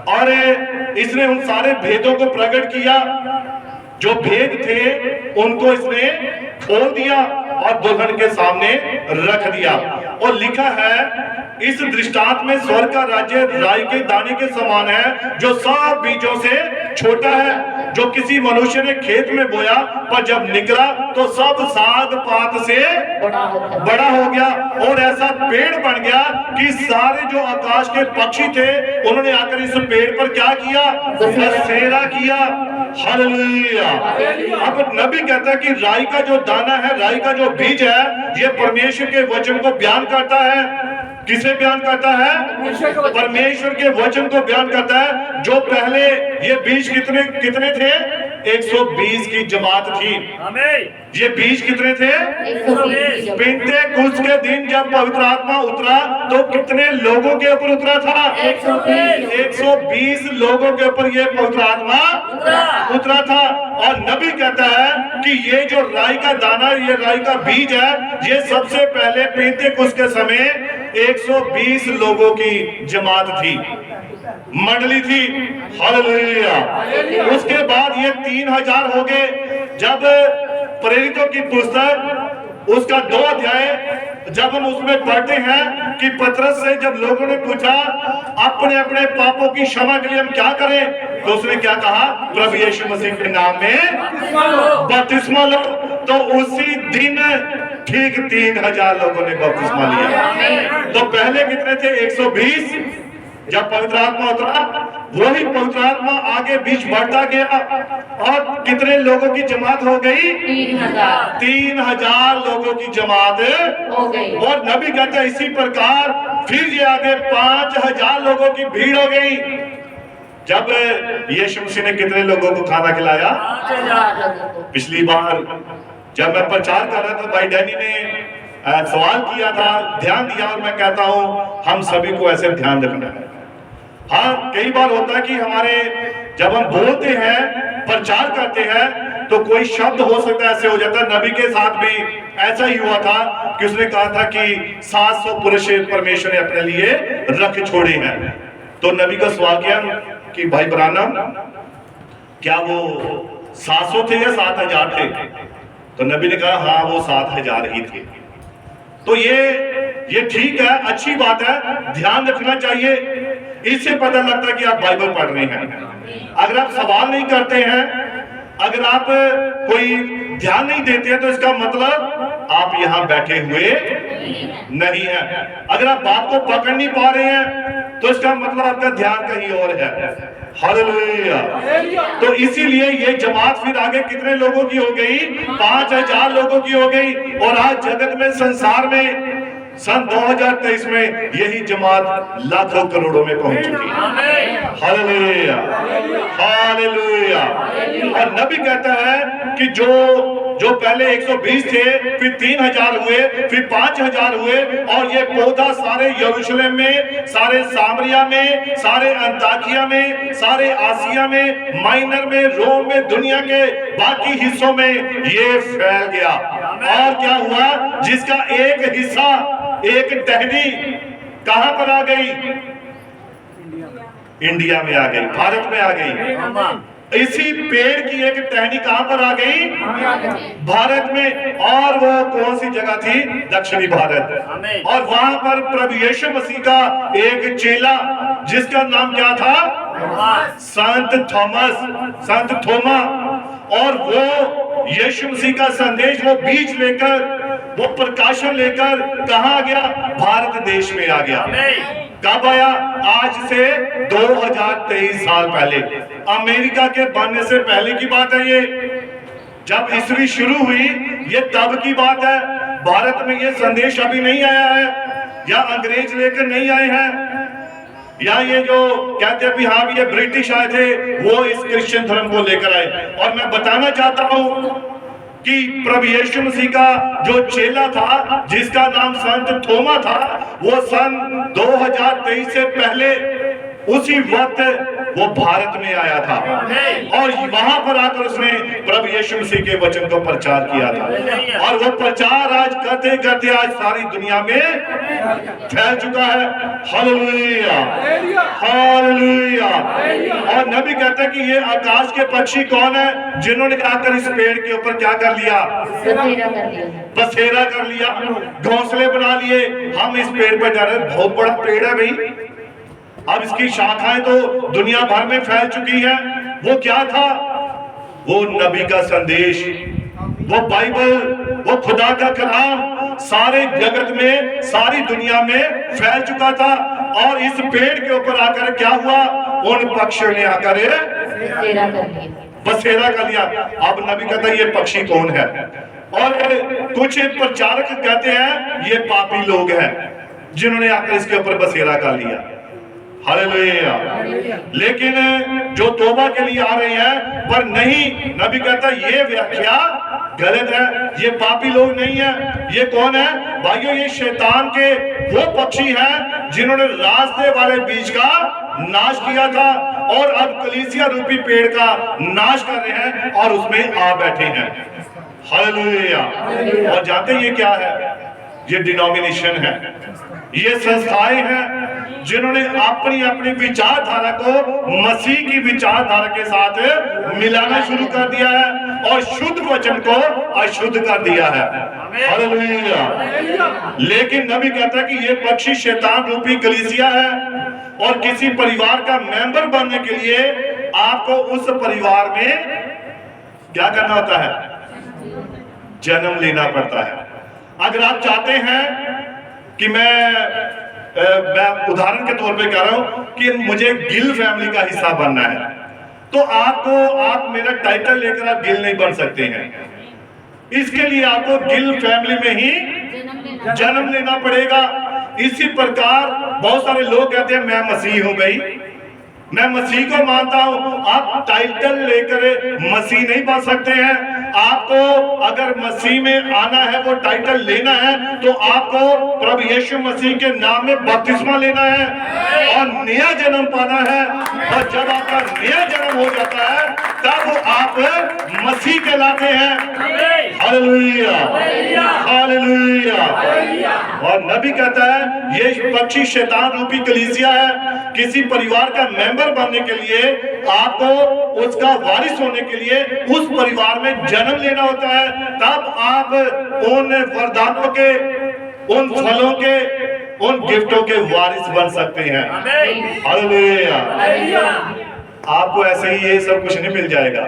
और इसने उन सारे भेदों को प्रकट किया, जो भेद थे उनको इसने खोल दिया और दुल्हन के सामने रख दिया। और लिखा है इस दृष्टांत में, स्वर्ग का राज्य राई के दाने के समान है, जो सब बीजों से छोटा है, जो किसी मनुष्य ने खेत में बोया, पर जब निकला तो सब साग पात से बड़ा हो गया और ऐसा पेड़ बन गया कि सारे जो आकाश के पक्षी थे उन्होंने आकर इस पेड़ पर क्या किया? बसेरा किया। हालेलुया। अब नबी कहता है कि राई का जो दाना है, राई का जो बीज है, ये परमेश्वर के वचन को बयान करता है। किसे बयान करता है? परमेश्वर के वचन को बयान करता है। जो पहले ये बीज कितने थे? 120 की जमात थी। ये बीज कितने थे? पेंतेकुस्त के दिन जब पवित्र आत्मा उतरा तो कितने लोगों के ऊपर उतरा था? 120 लोगों के ऊपर ये पवित्र आत्मा उतरा था। और नबी कहता है कि ये जो राई का दाना, ये राई का बीज है, ये सबसे पहले पेंतेकुस्त के समय 120 लोगों की जमात थी, मंडली थी। हालेलुया। उसके बाद ये 3000 हो गए। जब प्रेरितों की पुस्तक उसका 2 अध्याय जब हम उसमें पढ़ते हैं कि पतरस से जब लोगों ने पूछा अपने अपने पापों की क्षमा के लिए हम क्या करें, तो उसने क्या कहा? प्रभु यीशु मसीह के नाम में बपतिस्मा लो। तो उसी दिन ठीक 3000 लोगों ने बपतिस्मा लिया। तो पहले कितने थे? 120। जब पवित्र आत्मा उतरा, वही पवित्र आत्मा आगे बीच बढ़ता गया और कितने लोगों की जमात हो गई? 3000 लोगों की जमात हो गई। और नबी कहते हैं इसी प्रकार फिर ये आगे 5000 लोगों की भीड़ हो गई। जब यीशु मसीह ने कितने लोगों को खाना खिलाया? 5000। पिछली बार जब मैं प्रचार कर रहा था, भाई डैनी ने सवाल किया था, ध्यान दिया, और मैं कहता हूं हम सभी को ऐसे ध्यान रखना है। हाँ, कई बार होता है कि हमारे जब हम बोलते हैं, प्रचार करते हैं, तो कोई शब्द हो सकता है ऐसे हो जाता है। नबी के साथ भी ऐसा ही हुआ था कि उसने कहा था कि 700 पुरुष परमेश्वर ने अपने लिए रख छोड़े हैं। तो नबी का सवाल किया कि भाई ब्रानम, क्या वो 700 थे या 7000 थे? तो नबी ने कहा हाँ, वो 7000 ही थे। तो ये ठीक है, अच्छी बात है, ध्यान रखना चाहिए। इससे पता लगता है कि आप बाइबल पढ़ रहे हैं। अगर आप सवाल नहीं करते हैं, अगर आप कोई ध्यान नहीं देते हैं, तो इसका मतलब आप यहाँ बैठे हुए नहीं हैं। अगर आप बात को पकड़ नहीं पा रहे हैं, तो इसका मतलब आपका ध्यान कहीं और है। हालेलुया। तो इसीलिए ये जमात फिर आगे कितने लोगों की हो गई? 5000 लोगों की हो गई। और आज जगत में, संसार में, सन 2023 में यही जमात लाखों करोड़ों में पहुंच चुकी है। Hallelujah, hallelujah. और नबी कहता है कि जो पहले 120 थे, फिर 3000 हुए, फिर 5000 हुए, और ये पौधा सारे यरूशलेम में, सारे सामरिया में, सारे अंताकिया में, सारे आसिया में, माइनर में, रोम में, दुनिया के बाकी हिस्सों में ये फैल गया। और क्या हुआ? जिसका एक हिस्सा, एक टहनी कहां पर आ गई? इंडिया में आ गई, भारत में आ गई। इसी पेड़ की एक टहनी कहां पर आ गई? भारत में। और वो कौन सी जगह थी? दक्षिणी भारत। और वहां पर प्रभु यीशु मसीह का एक चेला, जिसका नाम क्या था? संत थॉमस, संत थोमा। और वो यीशु मसीह का संदेश, वो बीज लेकर, वो प्रकाशन लेकर कहां आ गया? भारत देश में आ गया। कब आया? आज से 2023 साल पहले। अमेरिका के बनने से पहले की बात है ये। जब ईस्वी शुरू हुई, ये तब की बात है। भारत में ये संदेश अभी नहीं आया है, या अंग्रेज लेकर नहीं आए हैं, या ये जो कहते हैं हाँ ये ब्रिटिश आए थे, वो इस क्रिश्चियन धर्म को लेकर आए। और मैं बताना चाहता हूं कि प्रभु यीशु मसीह का जो चेला था, जिसका नाम संत थोमा था, वो सन 2023 से पहले उसी वक्त वो भारत में आया था। और वहां पर आकर उसने प्रभु यीशु मसीह के वचन को प्रचार किया था। और वो प्रचार आज करते करते आज सारी दुनिया में फैल चुका है। Hallelujah, hallelujah. और नबी कहते हैं कि ये आकाश के पक्षी कौन है, जिन्होंने आकर इस पेड़ के ऊपर क्या कर लिया? बसेरा कर लिया, घोंसले बना लिए। हम इस पेड़ पर जा रहे हैं, बहुत बड़ा पेड़ है भाई। अब इसकी शाखाएं तो दुनिया भर में फैल चुकी है। वो क्या था? वो नबी का संदेश, वो बाइबल, वो खुदा का कलाम सारे जगत में, सारी दुनिया में फैल चुका था। और इस पेड़ के ऊपर आकर क्या हुआ, उन पक्षियों ने आकर बसेरा कर लिया। अब नबी कहता है ये पक्षी कौन है, और कुछ प्रचारक कहते हैं ये पापी लोग हैं जिन्होंने आकर इसके ऊपर बसेरा कर लिया। हालेलुया। लेकिन जो तौबा के लिए आ रहे हैं, पर नहीं, नबी कहता ये व्याख्या गलत है, ये पापी लोग नहीं है। ये कौन है भाइयों, ये शैतान के वो पक्षी हैं जिन्होंने रास्ते वाले बीज का नाश किया था और अब कलीसिया रूपी पेड़ का नाश कर रहे हैं और उसमें आ बैठे हैं। हालेलुया। और जानते हैं ये क्या है, ये डिनोमिनेशन है, ये संस्थाएं हैं जिन्होंने अपनी अपनी विचारधारा को मसीह की विचारधारा के साथ मिलाना शुरू कर दिया है और शुद्ध वचन को अशुद्ध कर दिया है। हालेलुया। लेकिन नबी कहता है कि ये पक्षी शैतान रूपी कलीसिया है और किसी परिवार का मेंबर बनने के लिए आपको उस परिवार में क्या करना होता है, जन्म लेना पड़ता है। अगर आप चाहते हैं कि मैं उदाहरण के तौर पे कह रहा हूं कि मुझे गिल फैमिली का हिस्सा बनना है, तो आप मेरा टाइटल लेकर आप गिल नहीं बन सकते हैं। इसके लिए आपको गिल फैमिली में ही जन्म लेना पड़ेगा। इसी प्रकार बहुत सारे लोग कहते हैं मैं मसीह हूं भाई, मैं मसीह को मानता हूं। आप टाइटल लेकर मसीह नहीं बन सकते हैं। आपको अगर मसीह में आना है, वो टाइटल लेना है, तो आपको प्रभु यीशु मसीह के नाम में बपतिस्मा लेना है और नया जन्म पाना है। और जब आपका नया जन्म हो जाता है तब आप मसीह कहलाते हैं। Hallelujah, hallelujah. और नबी कहता है ये पक्षी शैतान रूपी कलीसिया है। किसी परिवार का मेंबर बनने के लिए आपको उसका वारिस होने के लिए उस परिवार में जन्म लेना होता है, तब आप उन वरदानों के, उन फलों के, उन गिफ्टों के वारिस बन सकते हैं। हालेलुया। आपको ऐसे ही ये सब कुछ नहीं मिल जाएगा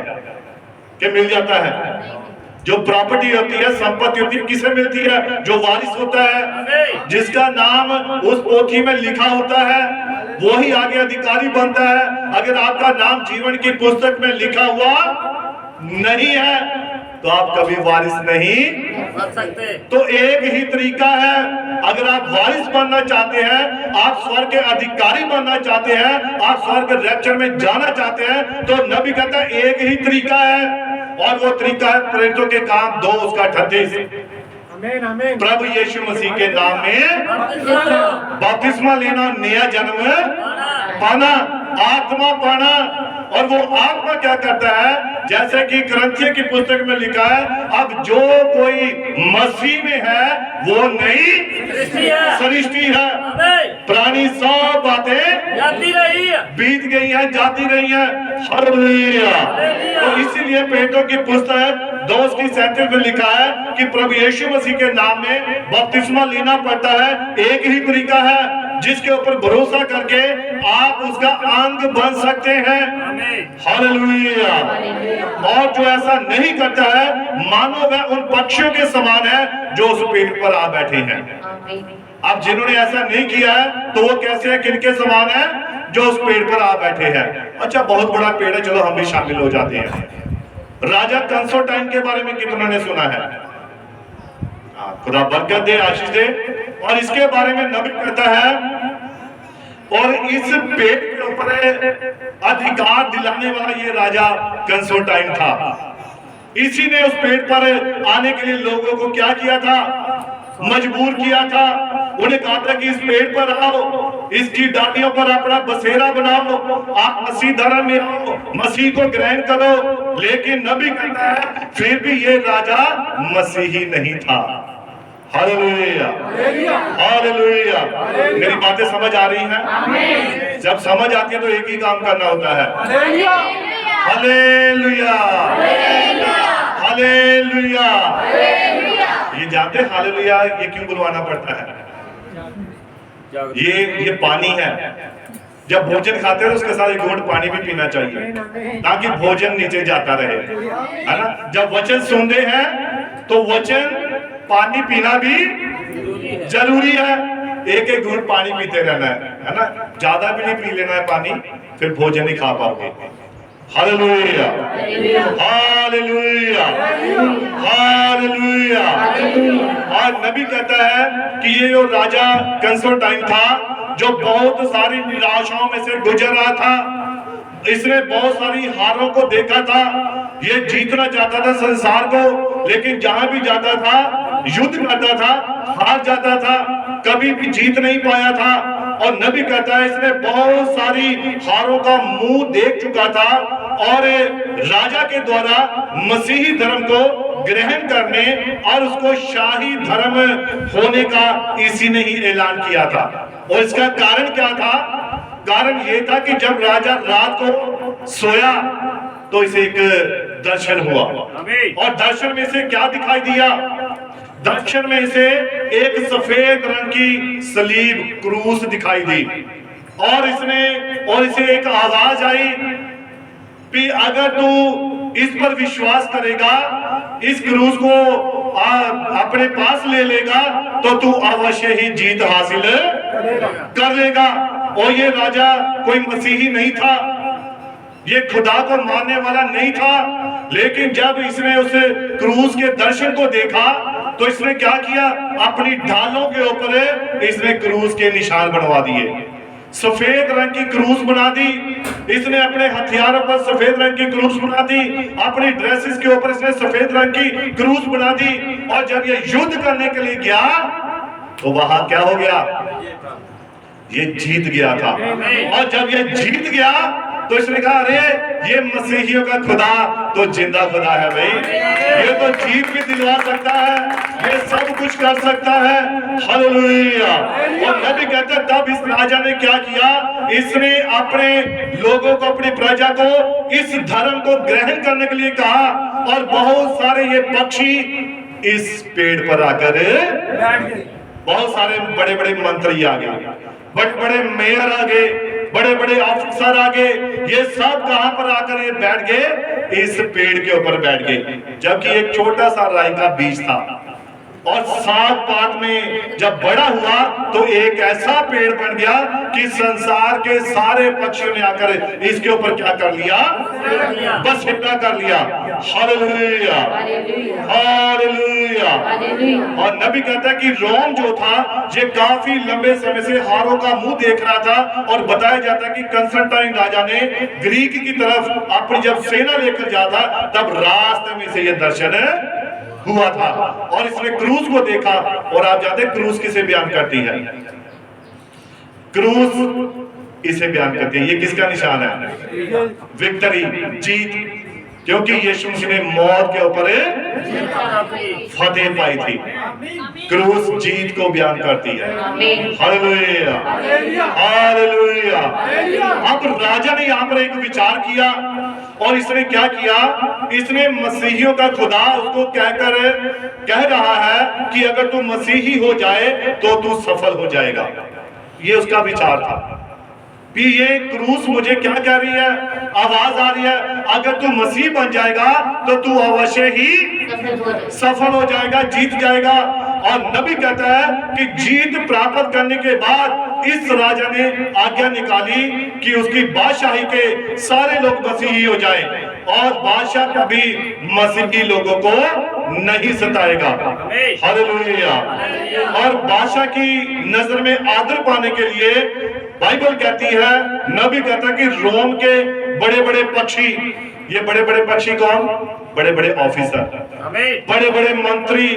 कि मिल जाता है। जो प्रॉपर्टी होती है, संपत्ति होती है, किसे मिलती है? जो वारिस होता है, जिसका नाम उस पोथी में लिखा होता है, वो ही आगे अधिकारी बनता है। अगर आपका नाम जीवन की पुस्तक में लिखा हुआ नहीं है तो आप कभी वारिस नहीं बन सकते। तो एक ही तरीका है, अगर आप वारिस बनना चाहते हैं, आप स्वर्ग के अधिकारी बनना चाहते हैं, आप स्वर्ग रैप्चर में जाना चाहते हैं, तो नबी कहता है एक ही तरीका है और वो तरीका है प्रेरितों के काम 2 उसका 38। प्रभु यीशु मसीह के नाम में बपतिस्मा लेना, नया जन्म पाना, आत्मा पाना। और वो आत्मा क्या करता है, जैसे कि ग्रंथियों की पुस्तक में लिखा है, अब जो कोई मसीह में है वो नई सृष्टि है। पुरानी सब बातें जाती रही है, बीत गई हैं, जाती रही हैं। हालेलुया। तो इसीलिए पेटों की पुस्तक 2:37 में लिखा है कि प्रभु यीशु मसीह के नाम में बपतिस्मा लेना पड़ता है। एक ही तरीका है जिसके ऊपर भरोसा करके आप उसका अंग बन सकते हैं। हालेलुया। और जो ऐसा नहीं करता है, मानो वह उन पक्षियों के समान है जो उस पेड़ पर आ बैठे हैं। अब जिन्होंने ऐसा नहीं किया है तो वो कैसे है, किनके समान है? जो उस पेड़ पर आ बैठे हैं। अच्छा, बहुत बड़ा पेड़ है, चलो हम भी शामिल हो जाते हैं। राजा कंसोटाइन के बारे में कितनों ने सुना है? खुदा बरकत दे, आशीष दे। और इसके बारे में नबी कहता है, और इस पेड़ के ऊपर अधिकार दिलाने वाला ये राजा कंसोटाइन था। इसी ने उस पेड़ पर आने के लिए लोगों को क्या किया था? मजबूर किया था। उन्हें कहा था कि इस पेड़ पर आओ, इसकी डालियों पर अपना बसेरा बनाओ, आप मसीह धर्म में आओ, मसीह को ग्रहण करो। लेकिन नबी कहता है फिर भी ये राजा मसीही नहीं था। Hallelujah, hallelujah. मेरी बातें समझ आ रही हैं? जब समझ आती है तो एक ही काम करना होता है, हालेलुया, हालेलुया। ये जानते हैं हालेलुया ये क्यों बुलवाना पड़ता है? ये पानी है, जब भोजन खाते हैं उसके साथ एक घूंट पानी भी पीना चाहिए ताकि भोजन नीचे जाता रहे, है ना। जब वचन सुनते हैं तो वचन पानी पीना भी जरूरी है। एक एक घूंट पानी पीते रहना है ना। ज्यादा भी नहीं पी लेना है पानी, फिर भोजन नहीं खा पाओगे। Hallelujah, hallelujah, hallelujah. और नबी कहता है कि ये जो राजा कंस्टेंटाइन था, जो बहुत सारी निराशाओं में से गुजर रहा था, इसने बहुत सारी हारों को देखा था। ये जीतना चाहता था संसार को, लेकिन जहां भी जाता था युद्ध करता था, हार जाता था, कभी भी जीत नहीं पाया था। और नबी कहता है इसने बहुत सारी हारों का मुंह देख चुका था और राजा के द्वारा मसीही धर्म को ग्रहण करने और उसको शाही धर्म होने का इसी ने ही ऐलान किया था। और इसका कारण क्या था? कारण ये था कि जब राजा रात को सोया तो इसे एक दर्शन हुआ, और दर्शन में से क्या दिखाई दिया? दर्शन में इसे एक सफेद रंग की सलीब क्रूस दिखाई दी, और इसे एक आवाज आई कि अगर तू इस पर विश्वास करेगा, इस क्रूस को अपने पास ले लेगा, तो तू अवश्य ही जीत हासिल कर लेगा। और ये राजा कोई मसीही नहीं था, ये खुदा को मानने वाला नहीं था, लेकिन जब इसने उस क्रूस के दर्शन को देखा तो इसने क्या किया? अपनी ढालों के ऊपर इसने क्रूस के निशान बनवा दिए, सफेद रंग की क्रूस बना दी। इसने अपने हथियारों पर सफेद रंग की क्रूस बना दी, अपनी ड्रेसेस के ऊपर इसने सफेद रंग की क्रूस बना दी। और जब ये युद्ध करने के लिए गया तो वहां क्या हो गया? ये जीत गया था। और जब ये जीत गया तो इसने कहा, अरे ये मसीहियों का खुदा तो जिंदा खुदा है भाई, ये तो जीत भी दिलवा सकता है, ये सब कुछ कर सकता है। हालेलुया। और नबी कहते हैं तब इस राजा ने क्या किया? इसने अपने लोगों को, अपनी प्रजा को इस धर्म को ग्रहण करने के लिए कहा, और बहुत सारे ये पक्षी इस पेड़ पर आकर, बहुत सारे बड़े बड़े मंत्री आ गए, बड़े बड़े मेयर आ गए, बड़े बड़े ऑफिसर आ गए, ये सब कहां पर आकर ये बैठ गए? इस पेड़ के ऊपर बैठ गए। जबकि एक छोटा सा राई का बीज था, और सात पात में जब बड़ा हुआ तो एक ऐसा पेड़ बन गया कि संसार के सारे पक्षियों ने आकर इसके ऊपर क्या कर लिया? बस इतना कर लिया। Hallelujah, hallelujah. और नबी कहता है कि रोम जो था ये काफी लंबे समय से हारों का मुंह देख रहा था, और बताया जाता है कि कंस्टेंटाइन राजा ने ग्रीक की तरफ अपनी जब सेना लेकर जाता तब रास्ते में से ये दर्शन हुआ था, और इसने क्रूस को देखा। और आप जानते हैं क्रूस किसे बयान करती है? क्रूस इसे बयान करती है। ये किसका निशान है? विक्ट्री, जीत। क्योंकि यीशु मसीह ने मौत के ऊपर फतेह पाई थी। क्रूस जीत को बयान करती है। Hallelujah, hallelujah. अब राजा ने यहाँ पर एक विचार किया, और इसने क्या किया? इसने मसीहियों का खुदा उसको कह रहा है कि अगर तू मसीही हो जाए तो तू सफल हो जाएगा। ये उसका विचार था कि ये क्रूस मुझे क्या कह रही है? आवाज आ रही है, अगर तू मसीह बन जाएगा तो तू अवश्य ही सफल हो जाएगा, जीत जाएगा। और नबी कहता है कि जीत प्राप्त करने के बाद इस राजा ने आज्ञा निकाली कि उसकी बादशाही के सारे लोग मसीही हो जाएं, और बादशाह कभी मसीही लोगों को नहीं सताएगा। हालेलुया। और बादशाह की नजर में आदर पाने के लिए बाइबल कहती है, नबी कहता है कि रोम के बड़े बड़े पक्षी, ये बड़े बड़े पक्षी कौन? बड़े बड़े ऑफिसर, बड़े बड़े मंत्री।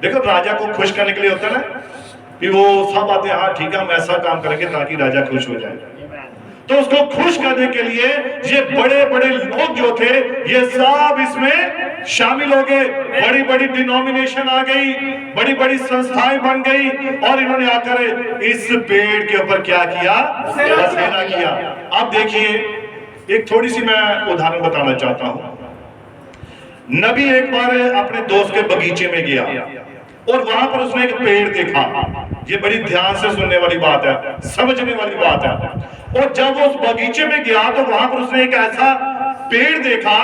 देखो राजा को खुश करने के लिए होता है ना कि वो सब आते हैं, हाँ ठीक है हम ऐसा काम करेंगे ताकि राजा खुश हो जाए। तो उसको खुश करने के लिए ये बड़े बड़े लोग जो थे ये सब इसमें शामिल हो गए। बड़ी बड़ी डिनोमिनेशन आ गई, बड़ी बड़ी संस्थाएं बन गई, और इन्होंने आकर इस पेड़ के ऊपर क्या किया? बसेरा किया। अब देखिए एक थोड़ी सी मैं उदाहरण बताना चाहता हूं। नबी एक बार अपने दोस्त के बगीचे में गया, और वहां पर उसने एक पेड़ देखा। ये बड़ी ध्यान से सुनने वाली बात है, समझने वाली बात है। और जब वो उस बगीचे में गया तो वहां पर उसने एक ऐसा पेड़ देखा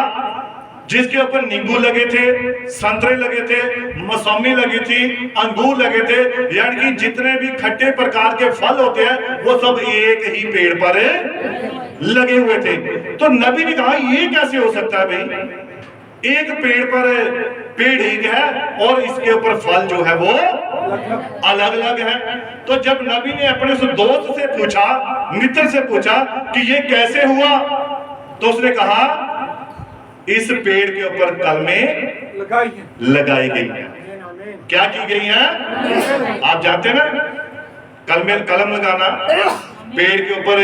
जिसके ऊपर नींबू लगे थे, संतरे लगे थे, मौसमी लगी थी, अंगूर लगे थे, यानी कि जितने भी खट्टे प्रकार के फल होते हैं वो सब एक ही पेड़ पर लगे हुए थे। तो नबी ने कहा ये कैसे हो सकता है भाई, एक पेड़ पर पेड़ एक है और इसके ऊपर फल जो है वो अलग अलग है। तो जब नबी ने अपने उस दोस्त से पूछा, मित्र से पूछा कि ये कैसे हुआ, तो उसने कहा इस पेड़ के ऊपर कलमें लगाई गई है। क्या की गई है? आप जानते हैं ना, कलम लगाना, पेड़ के ऊपर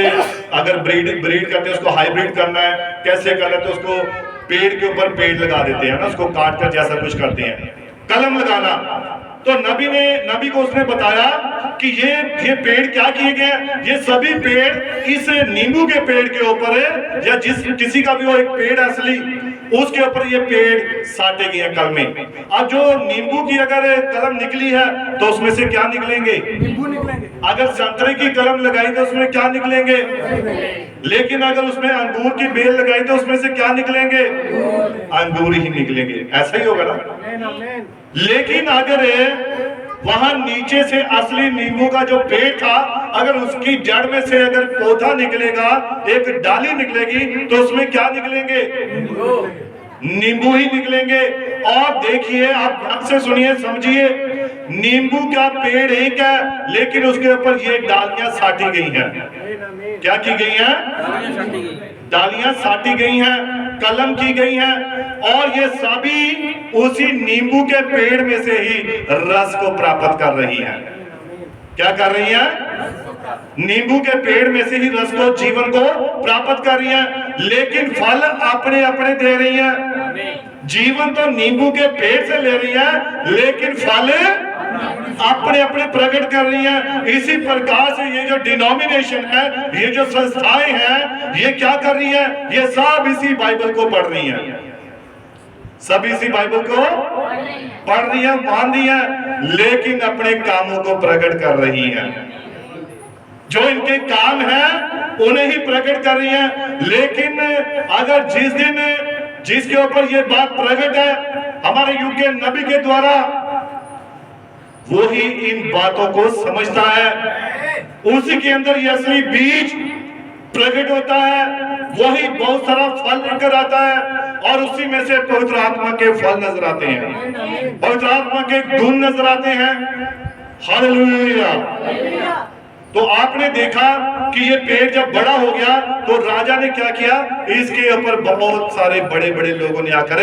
अगर ब्रीड करते हैं उसको हाइब्रिड करना है, कैसे करना है, तो उसको पेड़ के ऊपर पेड़ लगा देते हैं ना, उसको काट कर जैसा कुछ करते हैं, कलम लगाना। तो नबी को उसने बताया कि ये पेड़ क्या किए गए, ये सभी पेड़ इस नींबू के पेड़ के ऊपर है, या किसी का भी वो एक पेड़ असली, उसके ऊपर ये पेड़ साटे गए हैं कलमे। अब जो नींबू की अगर कलम निकली है तो उसमें से क्या निकलेंगे? नींबू निकलेंगे। अगर संतरे की कलम लगाई तो उसमें क्या निकलेंगे? लेकिन अगर उसमें अंगूर की बेल लगाई तो उसमें से क्या निकलेंगे? अंगूर ही निकलेंगे। ऐसा ही होगा ना। लेकिन अगर वहां नीचे से असली नींबू का जो पेड़ था, अगर उसकी जड़ में से अगर पौधा निकलेगा, एक डाली निकलेगी, तो उसमें क्या निकलेंगे? नींबू ही निकलेंगे। और देखिए, आप ध्यान से सुनिए, समझिए, नींबू का पेड़ एक है लेकिन उसके ऊपर ये डालियां साटी गई हैं। क्या की गई हैं? डालियां साटी गई हैं, कलम की गई हैं, और ये सभी उसी नींबू के पेड़ में से ही रस को प्राप्त कर रही हैं। क्या कर रही हैं? नींबू के पेड़ में से ही रस को, जीवन को प्राप्त कर रही हैं, लेकिन फल अपने अपने दे रही हैं। जीवन तो नींबू के पेड़ से ले रही है, लेकिन फल अपने अपने प्रकट कर रही हैं। इसी प्रकार से ये जो डिनोमिनेशन है, ये जो संस्थाएं हैं, ये क्या कर रही है? ये सब इसी बाइबल को पढ़ रही हैं, सब इसी बाइबल को पढ़ रही है, मान रही है, लेकिन अपने कामों को प्रकट कर रही है। जो इनके काम है उन्हें ही प्रकट कर रही है। लेकिन अगर जिस दिन जिसके ऊपर ये बात प्रकट है हमारे युग के नबी के द्वारा, वो ही इन बातों को समझता है, उसी के अंदर ये असली बीज प्रकट होता है, वही बहुत सारा फल लेकर आता है, और उसी में से पवित्र आत्मा के फल नजर आते हैं, पवित्र आत्मा के गुण नजर आते हैं। हालेलुया। तो आपने देखा कि ये पेड़ जब बड़ा हो गया तो राजा ने क्या किया, इसके ऊपर बहुत सारे बड़े बड़े लोगों ने आकर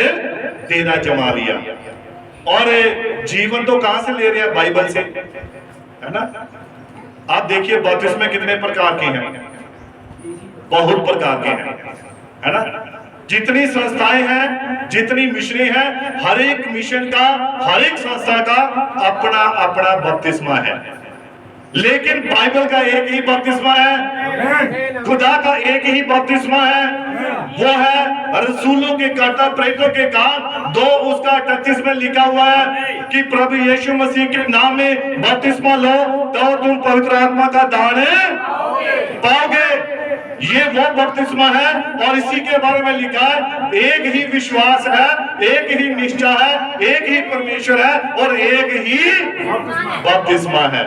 डेरा जमा लिया। और जीवन तो कहां से ले रहे हैं? बाइबल से, है ना। आप देखिए बपतिस्मे कितने प्रकार के हैं, बहुत प्रकार के हैं, है ना। जितनी संस्थाएं हैं, जितनी मिशनें हैं, हर एक मिशन का, हर एक संस्था का अपना अपना बपतिस्मा है, लेकिन बाइबल का एक ही बपतिस्मा है, खुदा का एक ही बपतिस्मा है, वो है रसूलों के कर्ता प्रेरितों के काम 2 उसका 38 में लिखा हुआ है कि प्रभु यीशु मसीह के नाम में बपतिस्मा लो तो तुम पवित्र आत्मा का दान पाओगे। ये वो बपतिस्मा है, और इसी के बारे में लिखा है, एक ही विश्वास है, एक ही निष्ठा है, एक ही परमेश्वर है, और एक ही बपतिस्मा है।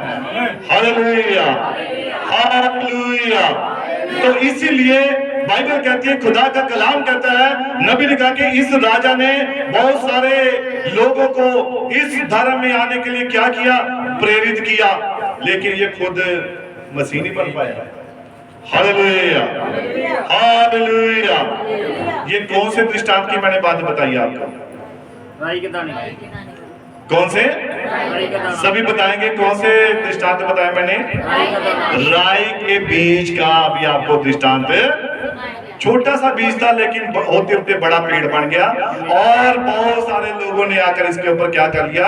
Hallelujah, hallelujah. तो इसीलिए बाइबल कहती है, खुदा का कलाम कहता है, नबी ने कहा कि इस राजा ने बहुत सारे लोगों को इस धर्म में आने के लिए क्या किया? प्रेरित किया, लेकिन ये खुद मसीह नहीं बन पाया। Hallelujah, hallelujah. ये कौन से दृष्टांत की मैंने बात बताई आपको? राई के दाने। कौन से? सभी बताएंगे कौन से दृष्टांत बताए मैंने? राई के बीज का अभी आपको दृष्टांत, छोटा सा बीज था लेकिन होते होते बड़ा पेड़ बन गया, और बहुत सारे लोगों ने आकर इसके ऊपर क्या कर लिया?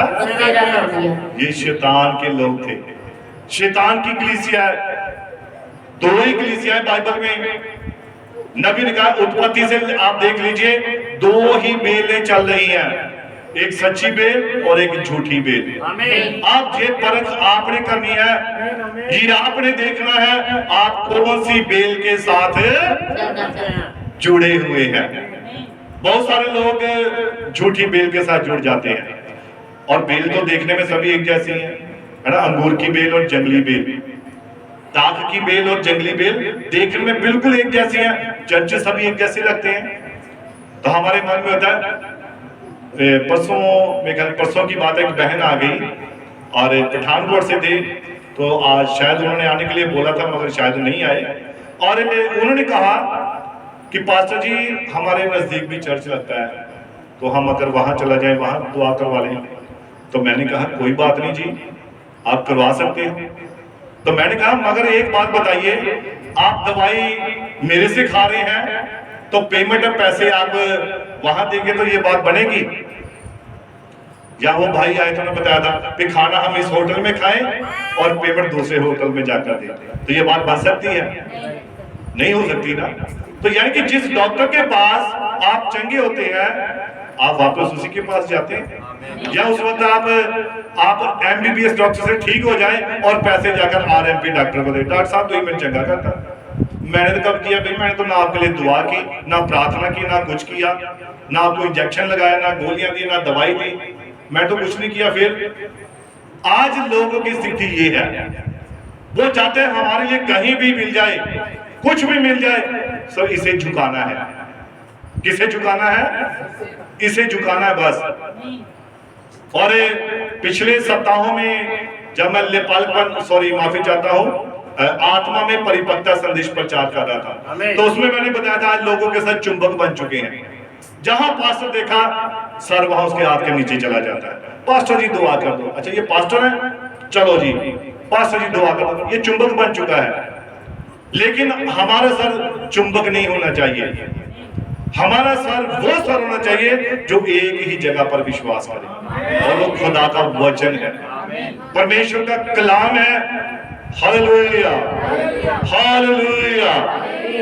ये शैतान के लोग थे, शैतान की कलीसिया है। 2 ही कलीसिया है बाइबल में। नबी ने कहा उत्पत्ति से आप देख लीजिए 2 ही बेलें चल रही हैं, एक सच्ची बेल और एक झूठी बेल। आप ये परख आपने करनी है, ये आपने देखना है आप कौन सी बेल के साथ जुड़े हुए हैं। बहुत सारे लोग झूठी बेल के साथ जुड़ जाते हैं, और बेल तो देखने में सभी एक जैसी है ना, अंगूर की बेल और जंगली बेल, दाख की बेल और जंगली बेल देखने में बिल्कुल एक जैसी है, चर्च सभी एक जैसे लगते हैं। तो हमारे मन में होता है, परसों की बात है, एक बहन आ गई और पठानकोट से थे, तो आज शायद उन्होंने आने के लिए बोला था मगर शायद नहीं आए, और उन्होंने कहा कि पास्टर जी हमारे नजदीक भी चर्च लगता है, तो हम अगर वहां चला जाए वहां दुआ करवा लें। तो मैंने कहा कोई बात नहीं जी, आप करवा सकते हैं। तो मैंने कहा मगर एक बात बताइए, आप दवाई मेरे से खा रहे हैं तो पेमेंट और पैसे आप वहां देंगे तो ये बात बनेगी? या वो भाई आए तो बताया था कि खाना हम इस होटल में खाएं और पेमेंट दूसरे होटल में जाकर दें, तो ये बात बन सकती है? नहीं हो सकती ना। तो यानी कि जिस डॉक्टर के पास आप चंगे होते हैं आप वापस उसी के पास जाते हैं, या उस वक्त आप एमबीबीएस डॉक्टर से ठीक हो जाए और पैसे जाकर आरएमपी डॉक्टर को दे, डॉक्टर साहब तो मैं चंगा करता। मैंने तो कब किया भाई, मैंने तो ना आपके लिए दुआ की, ना प्रार्थना की, ना कुछ किया, ना आपको इंजेक्शन लगाया, ना गोलियां दी, ना दवाई दी, मैं तो कुछ नहीं किया। फिर आज लोगों की स्थिति ये है, वो चाहते हैं हमारे लिए कहीं भी मिल जाए, कुछ भी मिल जाए, सब इसे झुकाना है। किसे झुकाना है? इसे झुकाना है बस। और पिछले सप्ताहों में जब मैं माफी चाहता हूं, आत्मा में परिपक्वता संदेश प्रचार कर रहा था, तो उसमें मैंने बताया था आज लोगों के साथ चुंबक बन चुके हैं। जहां पास्टर देखा सर वहां उसके हाथ के नीचे चला जाता है, पास्टर जी दुआ कर दो, अच्छा ये पास्टर है, चलो जी पास्टर जी दुआ कर दो, ये चुंबक बन चुका है। लेकिन हमारा सर चुंबक नहीं होना चाहिए, हमारा सर वो सर होना चाहिए जो एक ही जगह पर विश्वास करे, और वो खुदा का वचन है, परमेश्वर का कलाम है। Hallelujah, hallelujah.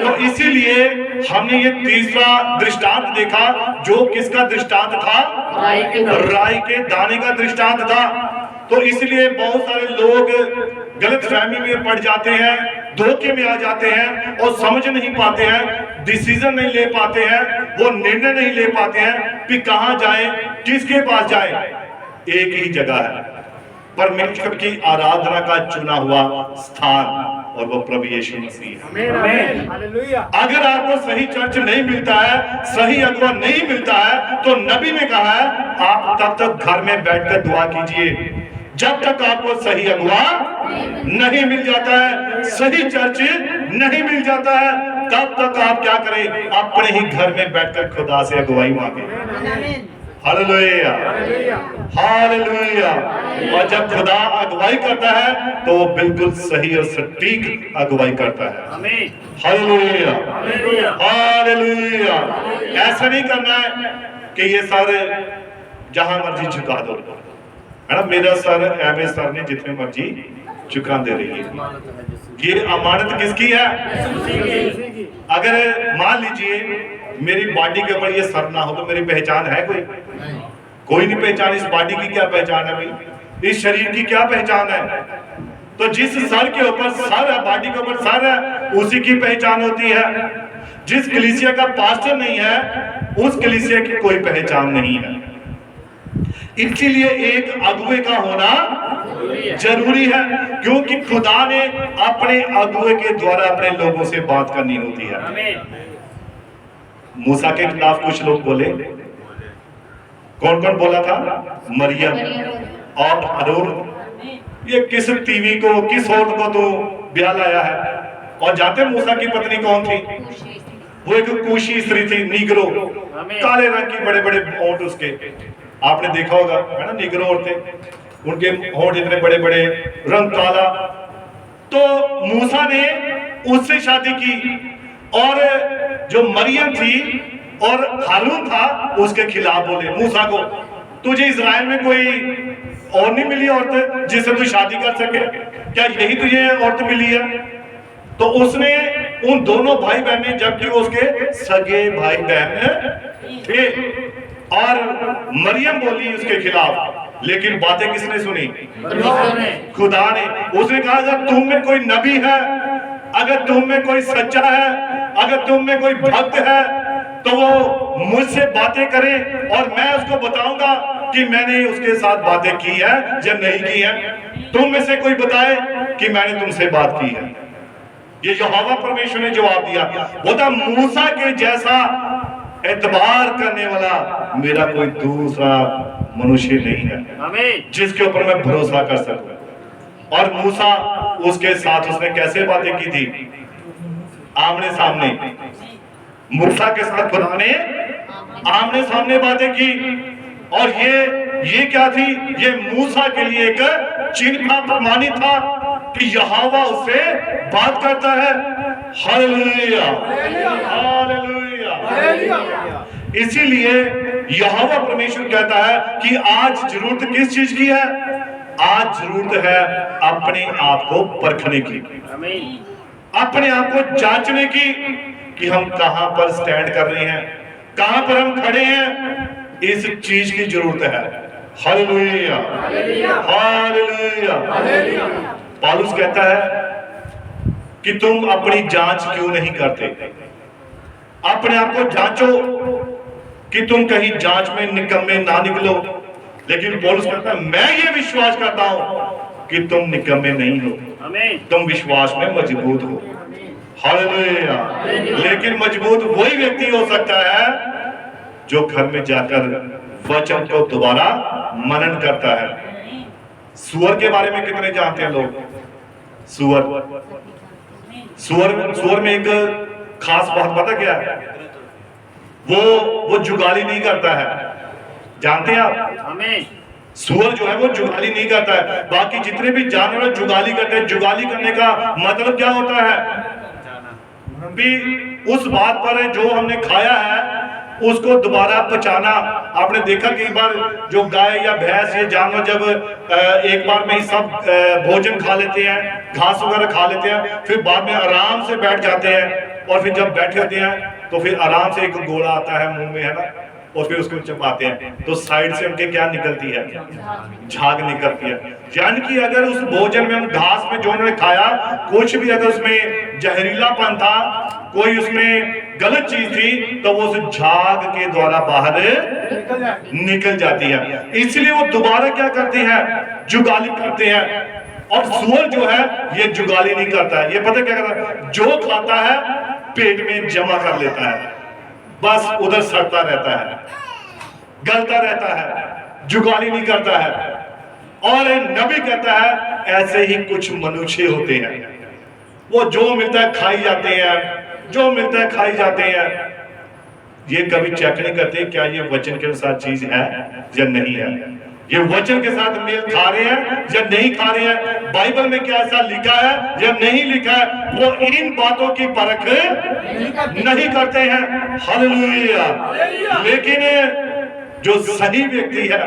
तो इसीलिए हमने ये तीसरा दृष्टांत देखा, जो किसका दृष्टांत था? राई के दाने का दृष्टांत था। तो इसलिए बहुत सारे लोग गलतफहमी में पड़ जाते हैं, धोखे में आ जाते हैं और समझ नहीं पाते हैं, डिसीजन नहीं ले पाते हैं, वो निर्णय नहीं ले पाते हैं कि कहां जाए, किसके पास जाए। एक ही जगह है, परमेश्वर की आराधना का चुना हुआ स्थान, और वो प्रभु यीशु मसीह है। अगर आपको सही चर्च नहीं मिलता है, सही अगुवा नहीं मिलता है, तो नबी ने कहा है आप तब तक घर में बैठकर दुआ कीजिए जब तक आपको सही अगुवा नहीं मिल जाता है, सही चर्च नहीं मिल जाता है, तब तक आप क्या करें? अपने ही घर में बैठकर खुदा से अगुवाई मांगे। Hallelujah, hallelujah. और जब खुदा अगुवाई करता है तो वो बिल्कुल सही और सटीक अगुवाई करता है। Hallelujah, hallelujah. ऐसा नहीं करना है कि ये सारे जहां मर्जी झुका दो, है ना। मेरा सर एम सर ने जितने मर्जी चुका दे रही है, ये अमानत किसकी है? अगर मान लीजिए मेरी बॉडी के ऊपर ये सर ना हो तो मेरी पहचान है? कोई नहीं पहचान। इस बॉडी की क्या पहचान है भाई? इस शरीर की क्या पहचान है? तो जिस सर के ऊपर सर है, बॉडी के ऊपर सर है, उसी की पहचान होती है। जिस कलीसिया का पास्टर नहीं है, उस कलीसिया की कोई पहचान नहीं है। इसीलिए एक अगुवे का होना जरूरी है, क्योंकि खुदा ने अपने अगुवे के द्वारा अपने लोगों से बात करनी होती है। मूसा के खिलाफ कुछ लोग बोले, कौन कौन बोला था? मरियम और हारून। ये किस तीवी को, किस औरत को तो ब्याह लाया है? और जाते मूसा की पत्नी कौन थी? वो एक कूशी स्त्री थी, नीग्रो, काले रंग की, बड़े बड़े होंठ उसके, आपने देखा होगा, है ना। नीग्रो औरतें, उनके होंठ इतने बड़े बड़े, रंग काला। तो मूसा ने उससे शादी की, और जो मरियम थी और हारून था उसके खिलाफ बोले मूसा को, तुझे इजराइल में कोई और नहीं मिली औरत जिससे तू शादी कर सके? क्या यही तुझे औरत मिली है? तो उसने उन दोनों भाई बहन, जबकि उसके सगे भाई बहन थे, और मरियम बोली उसके खिलाफ, लेकिन बातें किसने सुनी? खुदा ने। उसने कहा अगर तुम में कोई नबी है, अगर तुम में कोई सच्चा है, अगर तुम में कोई भक्त है, तो वो मुझसे बातें करे और मैं उसको बताऊंगा कि मैंने उसके साथ बातें की है या नहीं की है। तुम में से कोई बताए कि मैंने तुमसे बात की है। ये यहोवा परमेश्वर ने जवाब दिया, वो था मूसा के जैसा एतबार करने वाला मेरा कोई दूसरा मनुष्य नहीं है जिसके ऊपर मैं भरोसा कर सकूं। और मूसा उसके साथ उसने कैसे बातें की थी? आमने सामने। मूसा के साथ खुदा ने आमने सामने बातें की। और ये क्या थी? ये मूसा के लिए एक चिन्ह था, प्रमाणित था कि यहोवा उससे बात करता है। Hallelujah, hallelujah. इसीलिए यहोवा परमेश्वर कहता है कि आज जरूरत किस चीज की है? आज जरूरत है अपने आप को परखने की, अपने आप को जांचने की कि हम कहां पर स्टैंड कर रहे हैं, कहां पर हम खड़े हैं। इस चीज की जरूरत है। Hallelujah, hallelujah. पौलुस कहता है कि तुम अपनी जांच क्यों नहीं करते? अपने आप को जांचो कि तुम कहीं जांच में निकम्मे ना निकलो। लेकिन पौलुस कहता है मैं ये विश्वास करता हूं कि तुम निकम्मे नहीं हो, तुम विश्वास में मजबूत हो। हालेलुया। लेकिन मजबूत वही व्यक्ति हो सकता है जो घर में जाकर वचन को दोबारा मनन करता है। सुअर के बारे में कितने जानते हैं लोग? सुअर में एक खास बात पता क्या है? वो जुगाली नहीं करता है। जानते हैं आप? सुअर जो है वो जुगाली नहीं करता है। बाकी जितने भी जानवर जुगाली करते हैं। जुगाली करने का मतलब क्या होता है? भी उस बात पर जो हमने खाया है उसको दोबारा पचाना। आपने देखा कई बार जो गाय या भैंस ये जानवर जब एक बार में ही सब भोजन खा लेते हैं, घास वगैरह खा लेते हैं, फिर बाद में आराम से बैठ जाते हैं और फिर जब बैठे होते हैं तो फिर आराम से एक गोला आता है मुंह में, है ना, और फिर उसको चबाते हैं तो साइड से उनके क्या निकलती है? झाग निकलती है। यानी कि अगर उस भोजन में, घास में जो उन्होंने खाया, कुछ भी अगर उसमें जहरीलापन था, कोई उसमें गलत चीज थी, तो वो उस झाग के द्वारा बाहर निकल जाती है। इसलिए वो दोबारा क्या करते हैं? जुगाली करते हैं। और सुअर जो है ये जुगाली नहीं करता है। ये पता क्या करता है? जो खाता है पेट में जमा कर लेता है, बस उधर सड़ता रहता है, गलता रहता है, जुगाली नहीं करता है। और नबी कहता है ऐसे ही कुछ मनुष्य होते हैं, वो जो मिलता है खाई जाते हैं, जो मिलता है खाई जाते हैं। ये कभी चेक नहीं करते क्या ये वचन के अनुसार चीज है या नहीं है, ये वचन के साथ मेल खा रहे हैं या नहीं खा रहे हैं, बाइबल में क्या ऐसा लिखा है या नहीं लिखा है। वो इन बातों की परख नहीं करते हैं। हालेलुया। लेकिन जो सही व्यक्ति है,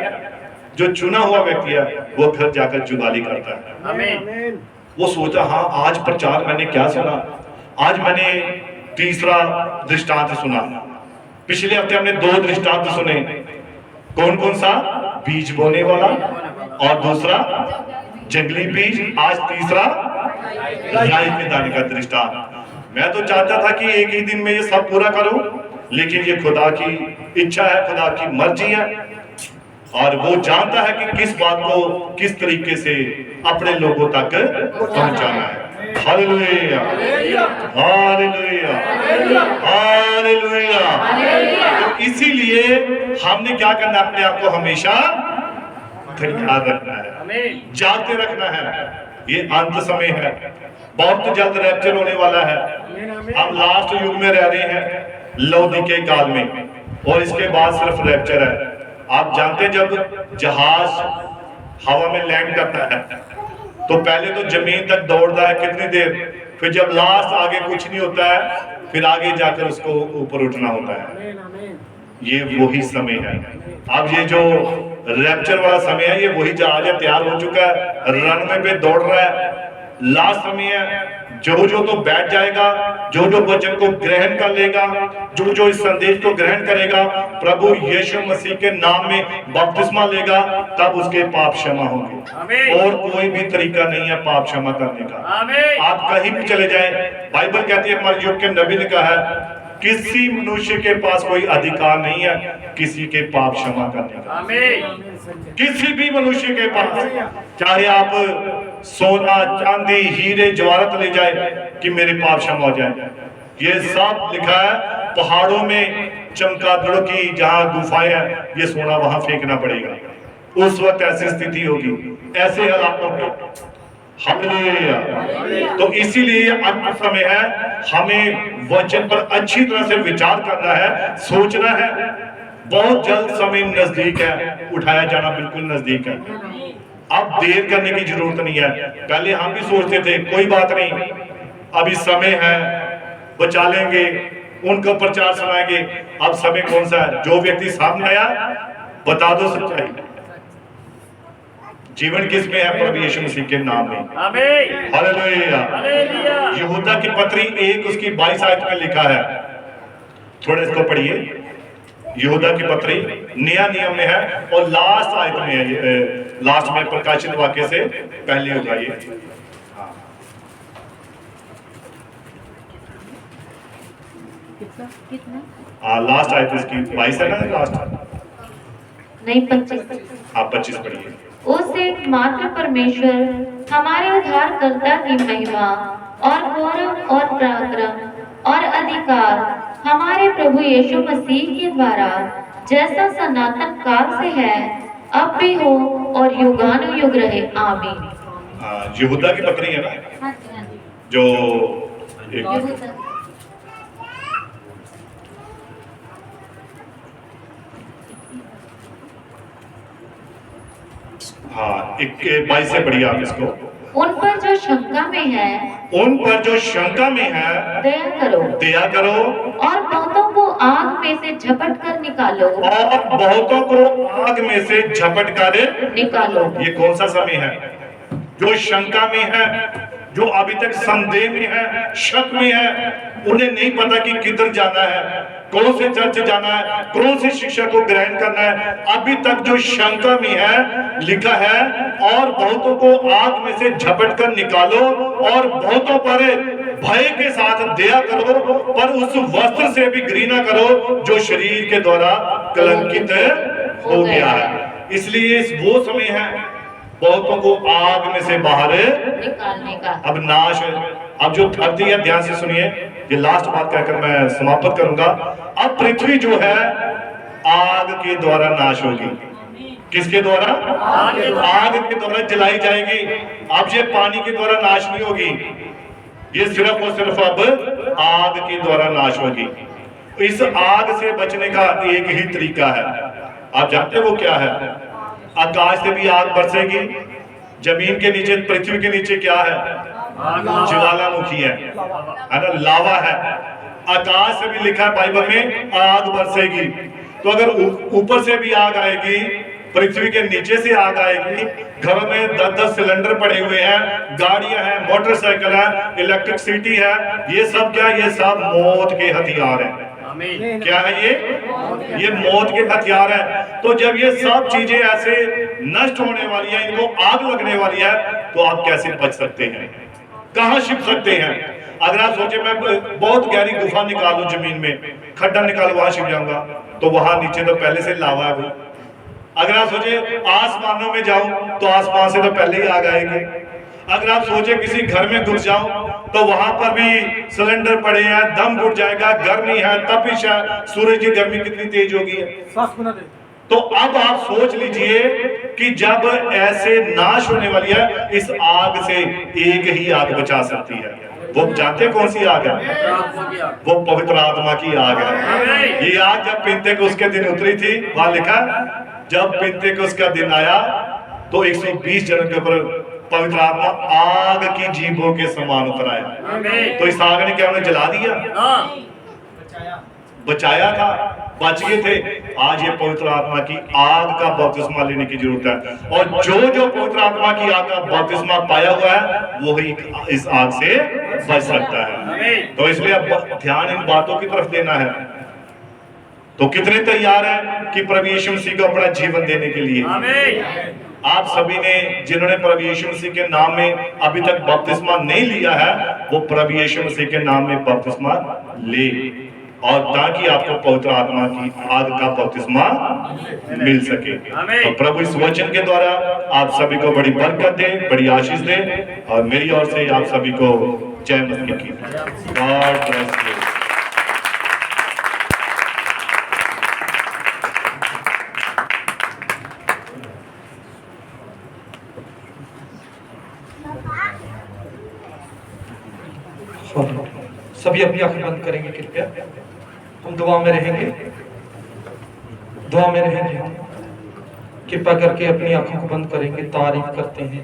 जो चुना हुआ व्यक्ति है, वो घर जाकर जुगाली करता है। आमीन। वो सोचा हाँ आज प्रचार मैंने क्या सुना, आज मैंने तीसरा दृष्टांत सुना, पिछले हफ्ते हमने 2 दृष्टांत सुने। कौन कौन सा? बीज बोने वाला और दूसरा जंगली बीज, आज तीसरा राई के दाने का दृष्टांत। मैं तो चाहता था कि एक ही दिन में ये सब पूरा करूं, लेकिन ये खुदा की इच्छा है, खुदा की मर्जी है, और वो जानता है कि किस बात को किस तरीके से अपने लोगों तक पहुंचाना है। Hallelujah, hallelujah, hallelujah. तो इसीलिए हमने क्या करना है? अपने आप को हमेशा तैयार रखना है, जागते रखना है। ये अंत समय है, बहुत जल्द रैप्चर होने वाला है। हम लास्ट युग में रह रहे हैं, लौदीके काल में, और इसके बाद सिर्फ रैप्चर है। आप जानते हैं जब जहाज हवा में लैंड करता है तो पहले तो जमीन तक दौड़ता है कितनी देर, फिर जब लास्ट आगे कुछ नहीं होता है, फिर आगे जाकर उसको ऊपर उठना होता है। ये वही समय है। अब ये जो रैप्चर वाला समय है, ये वही जहाज है, तैयार हो चुका है, रनवे पे दौड़ रहा है। लास्ट समय है, जो जो तो बैठ जाएगा, जो जो वचन को ग्रहण कर लेगा, जो जो इस संदेश को ग्रहण करेगा, प्रभु यीशु मसीह के नाम में बपतिस्मा लेगा, तब उसके पाप क्षमा होंगे। और कोई भी तरीका नहीं है पाप क्षमा करने का। आप कहीं भी चले जाएं, बाइबल कहती है, हमारे युग के नबी ने कहा है, किसी मनुष्य के पास कोई अधिकार नहीं है किसी के पाप क्षमा करने का। किसी भी मनुष्य के पास, चाहे आप सोना चांदी हीरे जवाहरात ले जाए कि मेरे पाप क्षमा हो जाए, ये सब लिखा है। पहाड़ों में चमगादड़ों की जहां गुफाएं हैं, ये सोना वहां फेंकना पड़ेगा। उस वक्त ऐसी स्थिति होगी, ऐसे हालातों में। हालेलुया। तो इसीलिए अंत समय है, हमें वचन पर अच्छी तरह से विचार करना है, सोचना है। बहुत जल्द समय नजदीक है, उठाया जाना बिल्कुल नजदीक है। अब देर करने की जरूरत नहीं है। पहले हम भी सोचते थे कोई बात नहीं, अभी समय है, बचा लेंगे, उनको प्रचार सुनाएंगे। अब समय कौन सा है? जो व्यक्ति सामने आया, बता दो सच्चाई। जीवन किसमें है? प्रभु यीशु मसीह के नाम में। आमीन। हालेलुया। यहूदा की पत्री 1 उसकी 22 आयत में लिखा है, थोड़ा इसको पढ़िए। यहूदा की पत्री नया नियम में है और लास्ट आयत में है, लास्ट में प्रकाशित वाक्य से पहले हो जाइए। कितना? हाँ, लास्ट आयत इसकी 22 है ना, लास्ट नहीं 25। हाँ 25 पढ़िए। उस एकमात्र परमेश्वर हमारे उद्धारकर्ता की महिमा और गौरव और पराक्रम और अधिकार हमारे प्रभु यीशु मसीह के द्वारा जैसा सनातन काल से है, अब भी हो और युगानुयुग रहे। आमीन। यहूदा की पत्री है ना, जो हाँ 22 से पढ़िए आप इसको। उन पर जो शंका में है, उन पर जो शंका में है, दया करो, दया करो, और बहुतों को आग में से झपट कर निकालो, और बहुतों को आग में से झपट कर निकालो। ये कौन सा समय है? जो शंका में है, जो अभी तक संदेह में है, शक में है, उन्हें नहीं पता कि किधर जाना है, कौन से चर्च जाना है, कौन सी शिक्षा को ग्रहण करना है, अभी तक जो शंका में है, लिखा है, और बहुतों को आग में से झपट कर निकालो और बहुतों पर भय के साथ दया करो, पर उस वस्त्र से भी घृणा करो जो शरीर के द्वारा कलंकित हो गया है। इसलिए वो समय है बहुतों को आग में से बाहर निकालने का। अब नाश, अब जो धरती है, ध्यान से सुनिए, ये लास्ट बात कहकर मैं समाप्त करूंगा। अब पृथ्वी जो है आग के द्वारा नाश होगी। किसके द्वारा? आग के द्वारा जलाई जाएगी। अब ये पानी के द्वारा नाश नहीं होगी, ये सिर्फ और सिर्फ अब आग के द्वारा नाश होगी। इस आग से बचने का एक ही तरीका है, आप जानते हैं वो क्या है? आकाश से भी आग बरसेगी, जमीन के नीचे, पृथ्वी के नीचे क्या है? ज्वालामुखी है ना, लावा है। आकाश से भी लिखा है बाइबल में आग बरसेगी। तो अगर ऊपर से भी आग आएगी, पृथ्वी के नीचे से आग आएगी, घरों में 10-10 सिलेंडर पड़े हुए हैं, गाड़ियां हैं, मोटरसाइकिल है, इलेक्ट्रिसिटी है, ये सब क्या? ये सब मौत के हथियार हैं। क्या है ये मौत के हथियार है। तो जब ये सब चीजें ऐसे नष्ट होने वाली है, इनको आग लगने वाली है, तो आप कैसे बच सकते हैं? कहां छिप सकते हैं? अगर आप सोचे मैं बहुत गहरी गुफा निकालूं, जमीन में खड्डा निकाल, वहां छिप जाऊंगा, तो वहां नीचे तो पहले से लावा है। अगर आप सोचे आसमानों में जाऊं, तो आसमान से तो पहले ही आग आएगी। अगर आप सोचे किसी घर में घुस जाऊं, तो वहां पर भी सिलेंडर पड़े हैं, दम घुट जाएगा, गर्मी है, तपिश है, सूरज की गर्मी कितनी तेज होगी है। तो अब आप सोच लीजिए कि जब ऐसे नाश होने वाली है, इस आग से एक ही आग बचा सकती है। वो जानते कौन सी आग है? वो पवित्र आत्मा की आग है। ये आग जब पिंतेकुस्त के दिन उतरी थी, वहां लिखा जब पिंतेकुस्त का दिन आया तो 120 जनों के ऊपर पवित्र आत्मा आग की जीभों के समान उतर आया। तो इस आग ने क्या उन्हें जला दिया? बचाया था, बच गए थे। आज ये पवित्र आत्मा की आग का बपतिस्मा लेने की जरूरत है, और जो जो पवित्र आत्मा की आग का बपतिस्मा पाया हुआ है, वो ही इस आग से बच सकता है। तो इसलिए अब ध्यान इन बातों की तरफ देना है। तो कितने तैयार हैं कि प्रभु यीशु मसीह को अपना जीवन देने के लिए? आप सभी ने जिन्होंने प्रभु यीशु मसीह के नाम में अभी तक बपतिस्मा नहीं लिया है, वो प्रभु यीशु मसीह के नाम में बपतिस्मा ले, और ताकि आपको पवित्र आत्मा की आग का बपतिस्मा मिल सके। तो प्रभु इस वचन के द्वारा आप सभी को बड़ी बरकत दे, बड़ी आशीष दे, और मेरी ओर से आप सभी को जय मसीह की। God bless you. सभी अपनी आंखें बंद करेंगे कृपया। हम दुआ में रहेंगे, दुआ में रहेंगे। कृपा करके अपनी आंखों को बंद करेंगे। तारीफ करते हैं